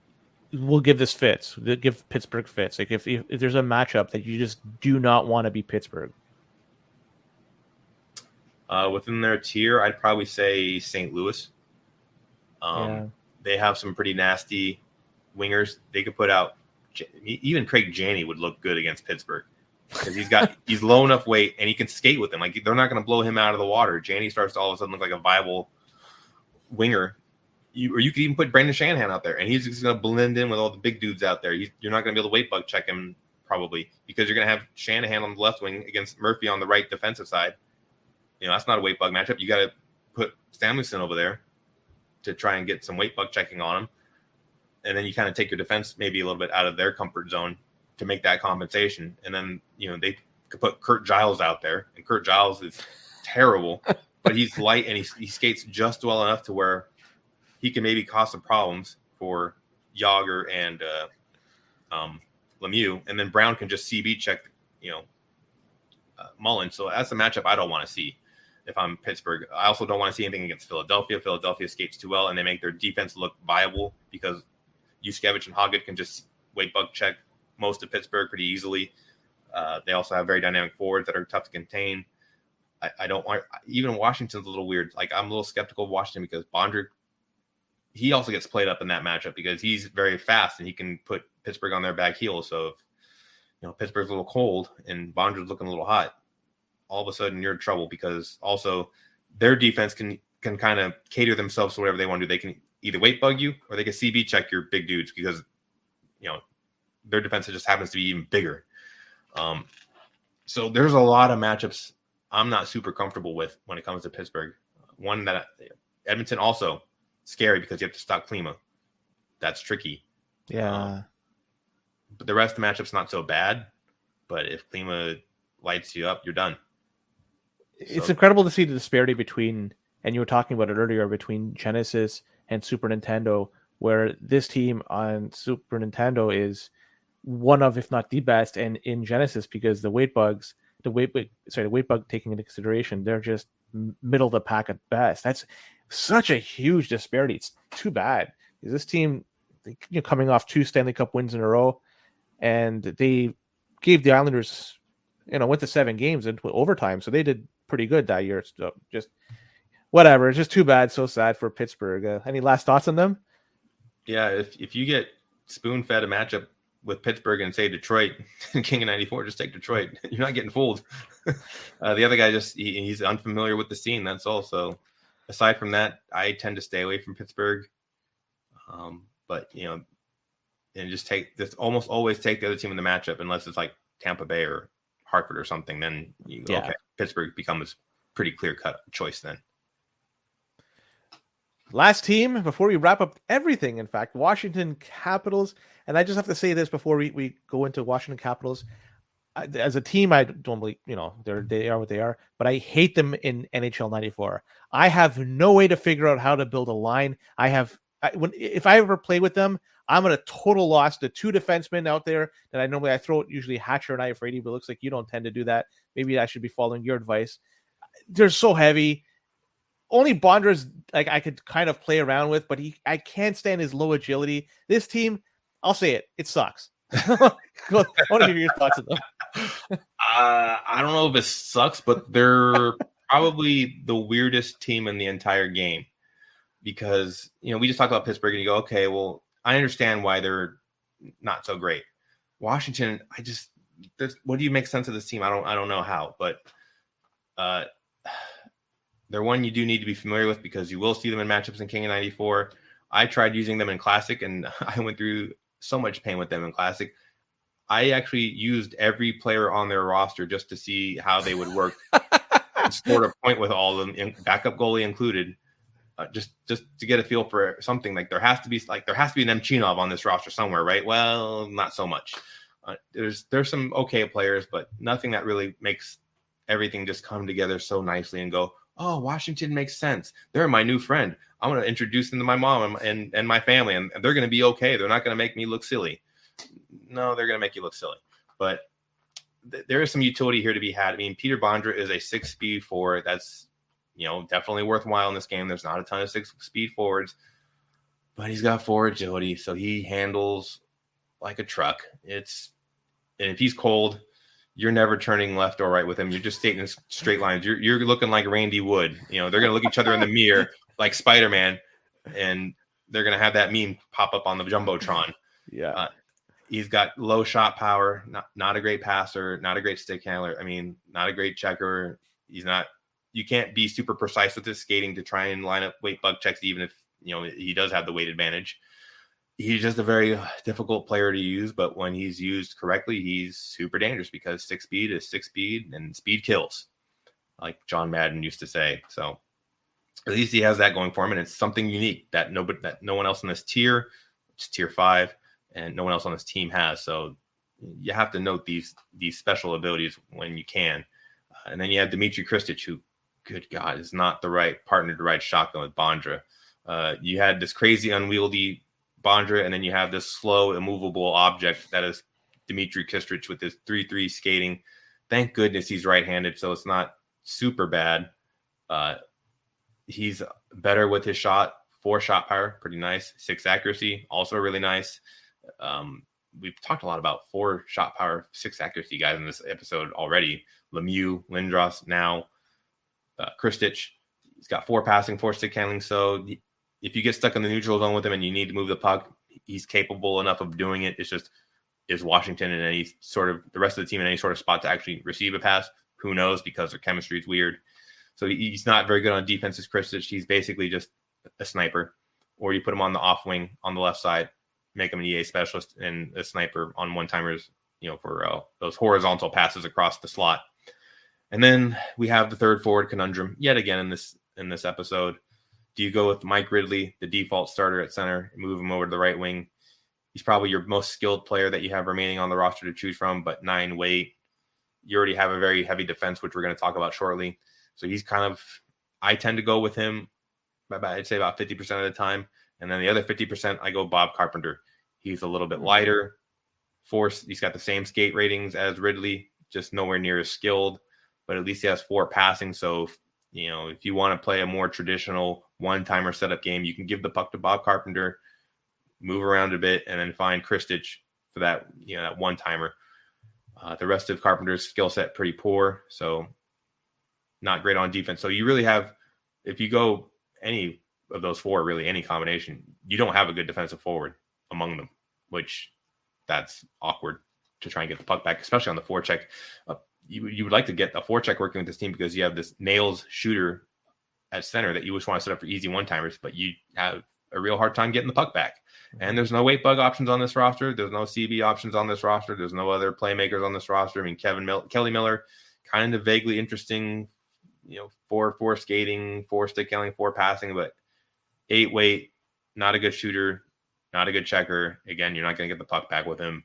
will give this fits? Give Pittsburgh fits? Like if there's a matchup that you just do not want to be Pittsburgh. Within their tier, I'd probably say St. Louis. They have some pretty nasty wingers. They could put out even Craig Janney would look good against Pittsburgh because he's low enough weight and he can skate with them. Like they're not going to blow him out of the water. Janney starts to all of a sudden look like a viable winger. You could even put Brendan Shanahan out there and he's just going to blend in with all the big dudes out there. You're not going to be able to weight bug check him probably because you're going to have Shanahan on the left wing against Murphy on the right defensive side. That's not a weight bug matchup. You got to put Samuelson over there to try and get some weight bug checking on him. And then you kind of take your defense maybe a little bit out of their comfort zone to make that compensation. And then, they could put Kurt Giles out there. And Kurt Giles is terrible, but he's light and he skates just well enough to where he can maybe cause some problems for Yager and Lemieux. And then Brown can just CB check, Mullen. So that's a matchup I don't want to see if I'm Pittsburgh. I also don't want to see anything against Philadelphia. Philadelphia skates too well, and they make their defense look viable because Yuskevich and Hoggett can just weight bug check most of Pittsburgh pretty easily. They also have very dynamic forwards that are tough to contain. I don't want – even Washington's a little weird. Like, I'm a little skeptical of Washington because Bondrick, he also gets played up in that matchup because he's very fast and he can put Pittsburgh on their back heel. So if Pittsburgh's a little cold and Bondrick's looking a little hot, all of a sudden you're in trouble because also their defense can kind of cater themselves to whatever they want to do. They can either weight bug you or they can CB check your big dudes because, their defense just happens to be even bigger. So there's a lot of matchups I'm not super comfortable with when it comes to Pittsburgh. One that Edmonton also scary because you have to stop Klima. That's tricky. Yeah. But the rest of the matchup's not so bad. But if Klima lights you up, you're done. It's incredible to see the disparity between, and you were talking about it earlier, between Genesis and Super Nintendo, where this team on Super Nintendo is one of, if not the best, and in Genesis because the weight bug taking into consideration, they're just middle of the pack at best. That's such a huge disparity. It's too bad because this team, coming off 2 Stanley Cup wins in a row, and they gave the Islanders, went to 7 games into overtime, so they did pretty good that year. So just whatever. It's just too bad. So sad for Pittsburgh. Any last thoughts on them? Yeah, if you get spoon-fed a matchup with Pittsburgh and say Detroit, King of 94, just take Detroit. You're not getting fooled. The other guy he's unfamiliar with the scene. That's all. So aside from that, I tend to stay away from Pittsburgh. But and just almost always take the other team in the matchup unless it's like Tampa Bay or Hartford or something. Then okay, Pittsburgh becomes pretty clear-cut choice then. Last team before we wrap up everything, in fact, Washington Capitals. And I just have to say this before we go into Washington Capitals. As a team, I don't believe, they are what they are, but I hate them in NHL 94. I have no way to figure out how to build a line. If I ever play with them, I'm at a total loss. The 2 defensemen out there that I throw usually Hatcher and Iafrate, but it looks like you don't tend to do that. Maybe I should be following your advice. They're so heavy. Only Bondra's I could kind of play around with, but I can't stand his low agility. This team, I'll say it sucks. I want to hear your thoughts on them. I don't know if it sucks, but they're probably the weirdest team in the entire game because, we just talked about Pittsburgh and you go, okay, well, I understand why they're not so great. Washington, what do you make sense of this team? I don't know how, but they're one you do need to be familiar with because you will see them in matchups in King of 94. I tried using them in Classic, and I went through so much pain with them in Classic. I actually used every player on their roster just to see how they would work and scored a point with all of them, backup goalie included, just to get a feel for something. Like there has to be an Nemchinov on this roster somewhere, right? Well, not so much. There's some okay players, but nothing that really makes everything just come together so nicely and go, oh, Washington makes sense. They're my new friend. I'm going to introduce them to my mom and my family, and they're going to be okay. They're not going to make me look silly. No, they're going to make you look silly. But there is some utility here to be had. I mean, Peter Bondra is a 6-speed forward. That's, definitely worthwhile in this game. There's not a ton of 6-speed forwards, but he's got forward agility, so he handles like a truck. And if he's cold, you're never turning left or right with him. You're just staying in straight lines. You're looking like Randy Wood. They're going to look each other in the mirror like Spider-Man, and they're going to have that meme pop up on the Jumbotron. Yeah. He's got low shot power, not a great passer, not a great stick handler. I mean, not a great checker. You can't be super precise with his skating to try and line up weight bug checks, even if, he does have the weight advantage. He's just a very difficult player to use, but when he's used correctly, he's super dangerous because 6-speed is 6-speed and speed kills, like John Madden used to say. So at least he has that going for him, and it's something unique that no one else in this tier, it's tier 5, and no one else on this team has. So you have to note these special abilities when you can. And then you have Dmitry Kristich, who, good God, is not the right partner to ride shotgun with Bondra. You had this crazy, unwieldy Bondra, and then you have this slow, immovable object that is Dmitry Kristich with his 3-3 skating. Thank goodness he's right-handed, so it's not super bad. He's better with his shot. 4 shot power, pretty nice. 6 accuracy, also really nice. We've talked a lot about 4 shot power, 6 accuracy guys in this episode already. Lemieux, Lindros, now Kristich. He's got 4 passing, 4 stick handling. So if you get stuck in the neutral zone with him and you need to move the puck, he's capable enough of doing it. It's just, is Washington in any sort of, the rest of the team in any sort of spot to actually receive a pass? Who knows, because their chemistry is weird. So he's not very good on defense as Kristich. He's basically just a sniper. Or you put him on the off wing on the left side, make him an EA specialist and a sniper on one-timers, for those horizontal passes across the slot. And then we have the third forward conundrum yet again in this episode. Do you go with Mike Ridley, the default starter at center, and move him over to the right wing? He's probably your most skilled player that you have remaining on the roster to choose from, but 9 weight. You already have a very heavy defense, which we're going to talk about shortly. So he's I tend to go with him, I'd say about 50% of the time. And then the other 50%, I go Bob Carpenter. He's a little bit lighter. He's got the same skate ratings as Ridley, just nowhere near as skilled, but at least he has 4 passing. So, if you want to play a more traditional one-timer setup game, you can give the puck to Bob Carpenter, move around a bit, and then find Kristich for that, that one-timer. The rest of Carpenter's skill set pretty poor, so not great on defense. So you really have, if you go any of those 4, really any combination, you don't have a good defensive forward among them, which that's awkward to try and get the puck back, especially on the forecheck. You would like to get a forecheck working with this team because you have this nails shooter at center that you just want to set up for easy one-timers, but you have a real hard time getting the puck back. And there's no weight bug options on this roster. There's no CB options on this roster. There's no other playmakers on this roster. I mean, Kelly Miller, kind of vaguely interesting, 4 skating, 4 stick handling, 4 passing, but 8 weight, not a good shooter, not a good checker. Again, you're not going to get the puck back with him.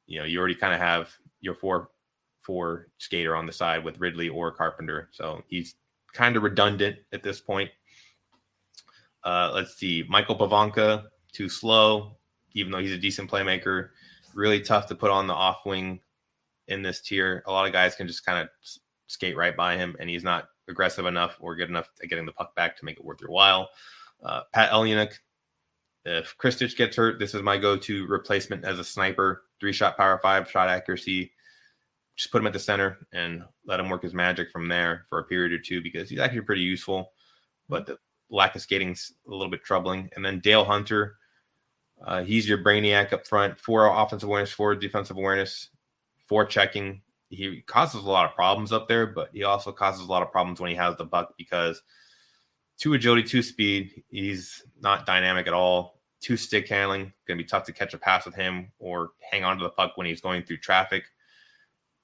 You already kind of have your 4 skater on the side with Ridley or Carpenter. So he's kind of redundant at this point. Let's see. Michael Pavanka, too slow, even though he's a decent playmaker. Really tough to put on the off wing in this tier. A lot of guys can just kind of skate right by him, and he's not aggressive enough or good enough at getting the puck back to make it worth your while. Pat Elyanek, if Kristich gets hurt, this is my go-to replacement as a sniper. 3-shot power, 5-shot accuracy. Just put him at the center and let him work his magic from there for a period or two because he's actually pretty useful. But lack of skating's a little bit troubling. And then Dale Hunter, he's your brainiac up front, 4 offensive awareness, 4 defensive awareness, 4 checking. He causes a lot of problems up there, but he also causes a lot of problems when he has the puck because 2 agility, 2 speed. He's not dynamic at all. 2 stick handling. Going to be tough to catch a pass with him or hang on to the puck when he's going through traffic.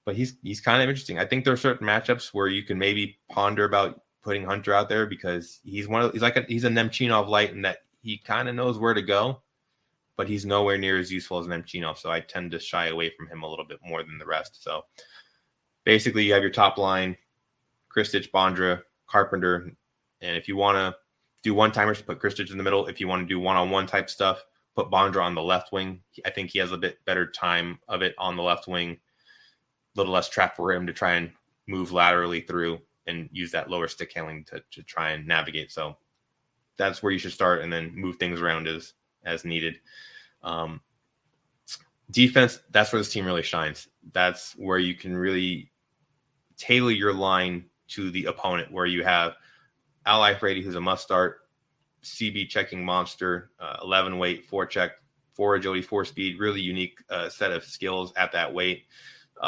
But he's kind of interesting. I think there are certain matchups where you can maybe ponder about putting Hunter out there because he's a Nemchinov light in that he kind of knows where to go, but he's nowhere near as useful as Nemchinov. So I tend to shy away from him a little bit more than the rest. So basically, you have your top line: Kristich, Bondra, Carpenter. And if you want to do one-timers, put Kristich in the middle. If you want to do one-on-one type stuff, put Bondra on the left wing. I think he has a bit better time of it on the left wing. A little less trap for him to try and move laterally through and use that lower stick handling to try and navigate. So that's where you should start and then move things around as needed. Defense, that's where this team really shines. That's where you can really tailor your line to the opponent, where you have Al Iafrate, who's a must start, CB checking monster, 11 weight, 4 check, 4 agility, 4 speed, really unique set of skills at that weight,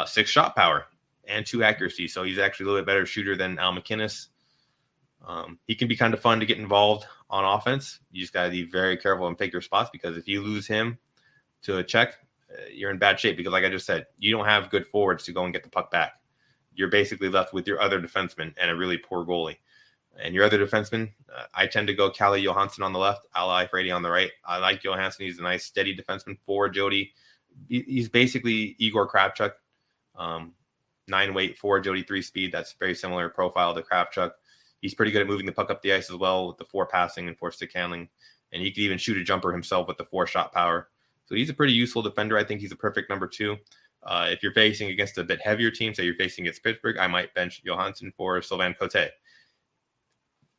6 shot power and 2 accuracy. So he's actually a little bit better shooter than Al McInnes. He can be kind of fun to get involved on offense. You just got to be very careful and pick your spots, because if you lose him to a check, you're in bad shape, because like I just said, you don't have good forwards to go and get the puck back. You're basically left with your other defenseman and a really poor goalie. And your other defenseman, I tend to go Kalle Johansson on the left, Al Iafrate on the right. I like Johansson. He's a nice, steady defenseman. 4 agility. He's basically Igor Kravchuk. 9 weight, 4 agility, 3 speed. That's very similar profile to Kravchuk. He's pretty good at moving the puck up the ice as well with the 4 passing and 4 stick handling. And he could even shoot a jumper himself with the 4 shot power. So he's a pretty useful defender. I think he's a perfect number 2. If you're facing against a bit heavier team, say you're facing against Pittsburgh, I might bench Johansson for Sylvain Cote.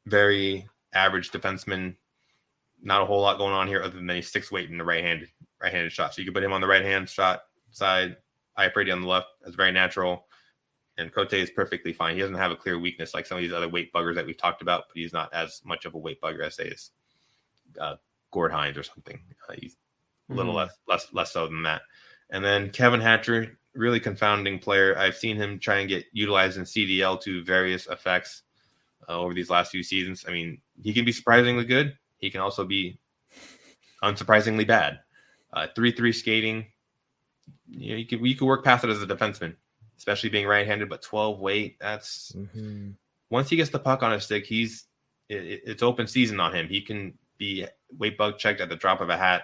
Very average defenseman. Not a whole lot going on here other than he's 6 weight in the right-handed shot. So you can put him on the right-hand shot side, Iafrate on the left. That's very natural. And Cote is perfectly fine. He doesn't have a clear weakness like some of these other weight buggers that we've talked about, but he's not as much of a weight bugger as, say, as Gord Hines or something. He's a little less so than that. And then Kevin Hatcher, really confounding player. I've seen him try and get utilized in CDL to various effects over these last few seasons. I mean, he can be surprisingly good. He can also be unsurprisingly bad. 3-3 skating. You could work past it as a defenseman, especially being right-handed, but 12 weight, that's once he gets the puck on his stick, it's open season on him. He can be weight bug checked at the drop of a hat,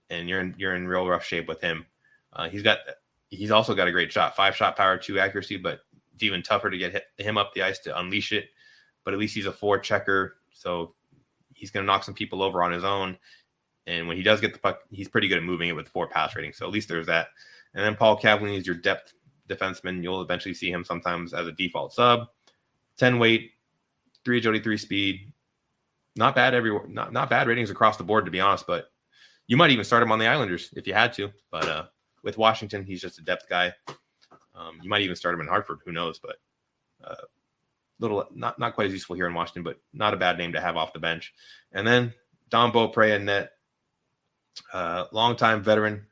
and you're in real rough shape with him. He's also got a great shot, 5 shot power, 2 accuracy, but it's even tougher to get him up the ice to unleash it. But at least he's a 4 checker, so he's going to knock some people over on his own. And when he does get the puck, he's pretty good at moving it with 4 pass rating. So at least there's that. And then Paul Cavallini is your depth defenseman. You'll eventually see him sometimes as a default sub. 10 weight, 3 agility, 3 speed. Not bad everywhere. Not bad ratings across the board, to be honest. But you might even start him on the Islanders if you had to. But with Washington, he's just a depth guy. You might even start him in Hartford. Who knows? But little not quite as useful here in Washington, but not a bad name to have off the bench. And then Don Beaupre in net. Longtime veteran,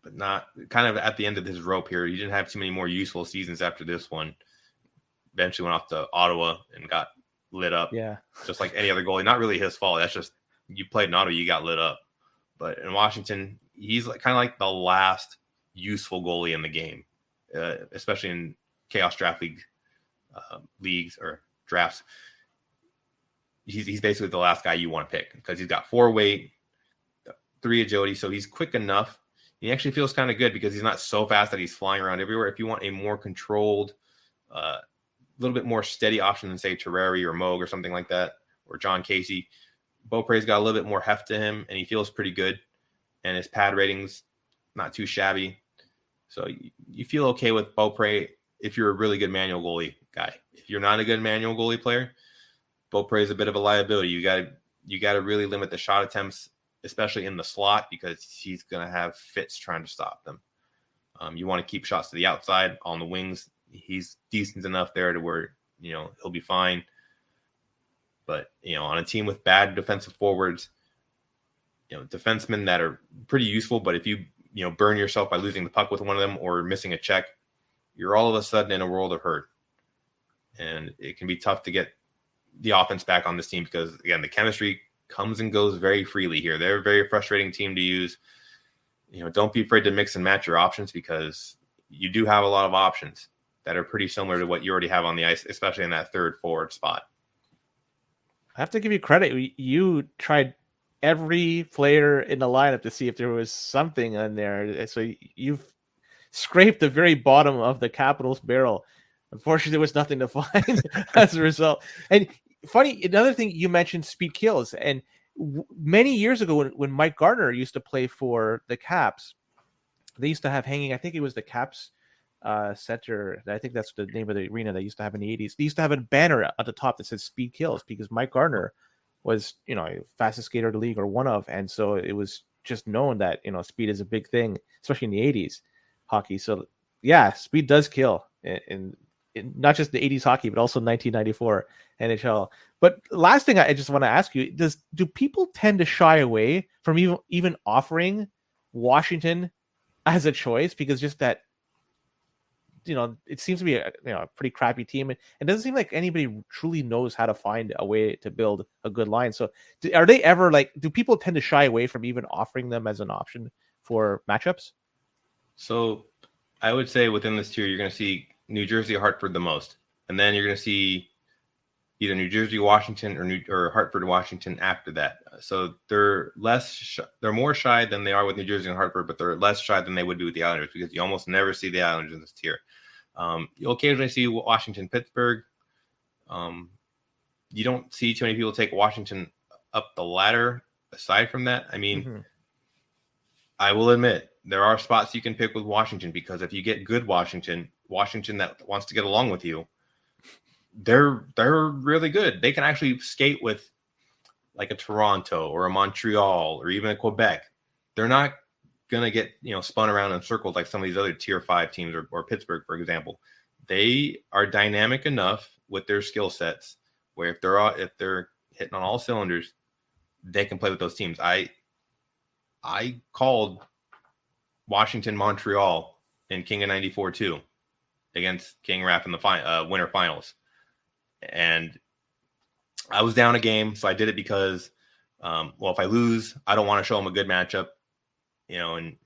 but not kind of at the end of his rope here. He didn't have too many more useful seasons after this one. Eventually went off to Ottawa and got lit up. Yeah, just like any other goalie. Not really his fault. That's just you played in Ottawa, you got lit up. But in Washington, he's kind of like the last useful goalie in the game, especially in Chaos Draft League leagues or drafts. He's basically the last guy you want to pick because he's got 4 weight, 3 agility, so he's quick enough. He actually feels kind of good because he's not so fast that he's flying around everywhere. If you want a more controlled, little bit more steady option than, say, Terrari or Moog or something like that, or John Casey, Beaupre's got a little bit more heft to him, and he feels pretty good. And his pad rating's not too shabby. So you feel okay with Beaupre if you're a really good manual goalie guy. If you're not a good manual goalie player, Beaupre is a bit of a liability. You got to really limit the shot attempts, especially in the slot, because he's going to have fits trying to stop them. You want to keep shots to the outside on the wings. He's decent enough there to where, he'll be fine. But, on a team with bad defensive forwards, defensemen that are pretty useful, but if you, burn yourself by losing the puck with one of them or missing a check, you're all of a sudden in a world of hurt. And it can be tough to get the offense back on this team because, again, the chemistry comes and goes very freely here. They're a very frustrating team to use. Don't be afraid to mix and match your options because you do have a lot of options that are pretty similar to what you already have on the ice, especially in that third forward spot. I have to give you credit. You tried every player in the lineup to see if there was something in there. So you've scraped the very bottom of the Capitals barrel. Unfortunately, there was nothing to find as a result. And funny, another thing you mentioned, speed kills. And many years ago when Mike Gardner used to play for the Caps, they used to have hanging, I think it was the Caps center. I think that's the name of the arena they used to have in the 80s. They used to have a banner at the top that said speed kills because Mike Gardner was, fastest skater of the league or one of. And so it was just known that, speed is a big thing, especially in the 80s hockey. So yeah, speed does kill in not just the 80s hockey, but also 1994 NHL. But last thing I just want to ask you, do people tend to shy away from even offering Washington as a choice because just that, it seems to be a pretty crappy team. And it doesn't seem like anybody truly knows how to find a way to build a good line. So are they ever do people tend to shy away from even offering them as an option for matchups? So I would say within this tier, you're going to see New Jersey, Hartford the most. And then you're going to see either New Jersey, Washington or Hartford, Washington after that. So they're they're more shy than they are with New Jersey and Hartford, but they're less shy than they would be with the Islanders because you almost never see the Islanders in this tier. You'll occasionally see Washington, Pittsburgh. You don't see too many people take Washington up the ladder. Aside from that, I mean, I will admit there are spots you can pick with Washington because if you get good Washington that wants to get along with you, they're really good. They can actually skate with like a Toronto or a Montreal or even a Quebec. They're not going to get, spun around in circles like some of these other tier 5 teams or Pittsburgh, for example. They are dynamic enough with their skill sets where if they're hitting on all cylinders, they can play with those teams. I called Washington, Montreal in King of 94 too against King Raff in the winter finals. And I was down a game, so I did it because, if I lose, I don't want to show him a good matchup, and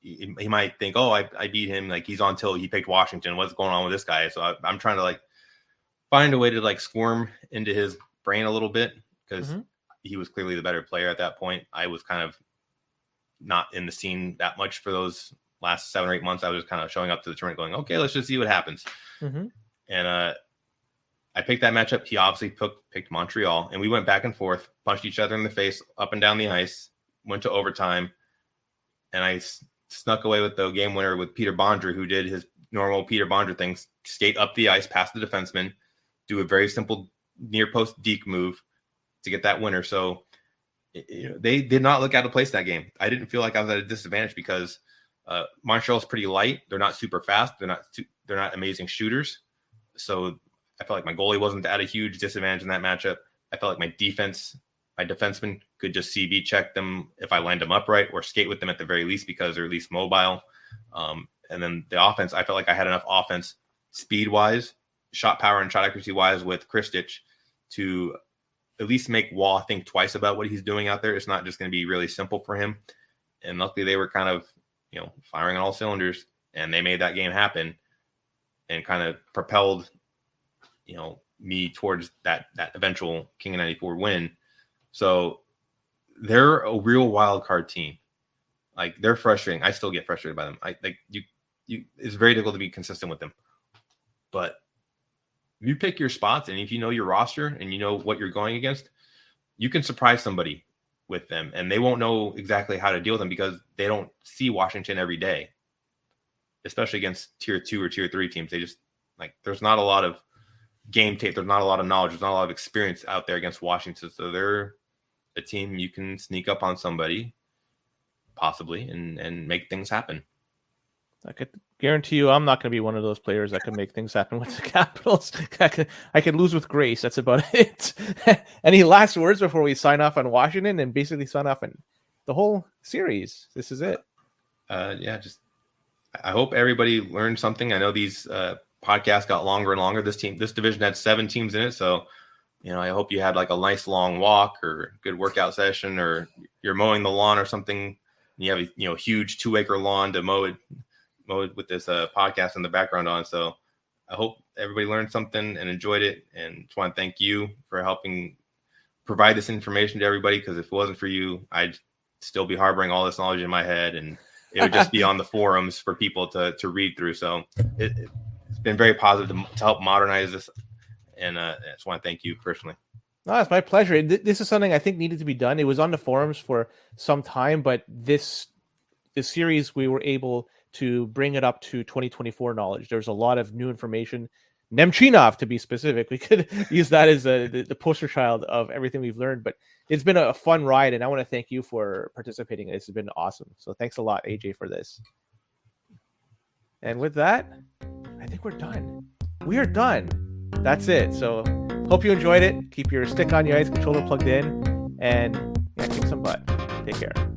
he might think, oh, I beat him, like he's on till he picked Washington. What's going on with this guy? So I'm trying to find a way to squirm into his brain a little bit because he was clearly the better player at that point. I was kind of not in the scene that much for those last 7 or 8 months. I was kind of showing up to the tournament going, okay, let's just see what happens. And I picked that matchup. He obviously picked Montreal, and we went back and forth, punched each other in the face, up and down the ice, went to overtime, and I snuck away with the game winner with Peter Bondra, who did his normal Peter Bondra thing, skate up the ice past the defenseman, do a very simple near post deke move to get that winner. So they did not look out of place that game. I didn't feel like I was at a disadvantage because Montreal's pretty light. They're not super fast. They're not amazing shooters. So I felt like my goalie wasn't at a huge disadvantage in that matchup. I felt like my defenseman could just CB check them if I lined them up right or skate with them at the very least because they're at least mobile. And then the offense, I felt like I had enough offense speed-wise, shot power and shot accuracy-wise with Kristich to at least make Waugh think twice about what he's doing out there. It's not just going to be really simple for him. And luckily they were kind of, firing on all cylinders, and they made that game happen and kind of propelled me towards that eventual King of 94 win. So they're a real wild card team. They're frustrating. I still get frustrated by them. It's very difficult to be consistent with them. But if you pick your spots and if you know your roster and you know what you're going against, you can surprise somebody with them, and they won't know exactly how to deal with them because they don't see Washington every day, especially against tier 2 or tier 3 teams. They just there's not a lot of game tape. There's not a lot of knowledge. There's not a lot of experience out there against Washington. So they're a team you can sneak up on somebody possibly and make things happen. I could guarantee you I'm not going to be one of those players that can make things happen with the Capitals. I could lose with grace. That's about it. Any last words before we sign off on Washington and basically sign off on the whole series? This is it. Just I hope everybody learned something. I know these podcasts got longer and longer. This division had 7 teams in it, so I hope you had like a nice long walk or good workout session, or you're mowing the lawn or something. And you have a huge 2-acre lawn to mow it with this podcast in the background on. So I hope everybody learned something and enjoyed it, and just want to thank you for helping provide this information to everybody, because if it wasn't for you, I'd still be harboring all this knowledge in my head, and it would just be on the forums for people to read through. So it's been very positive to help modernize this, and I just want to thank you personally. No, it's my pleasure. This is something I think needed to be done. It was on the forums for some time, but this series we were able to bring it up to 2024 knowledge. There's a lot of new information. Nemchinov, to be specific, we could use that as the poster child of everything we've learned. But it's been a fun ride, and I want to thank you for participating. This has been awesome. So thanks a lot, AJ, for this. And with that, I think we're done. We are done. That's it. So hope you enjoyed it. Keep your stick on your ice controller plugged in, and kick some butt. Take care.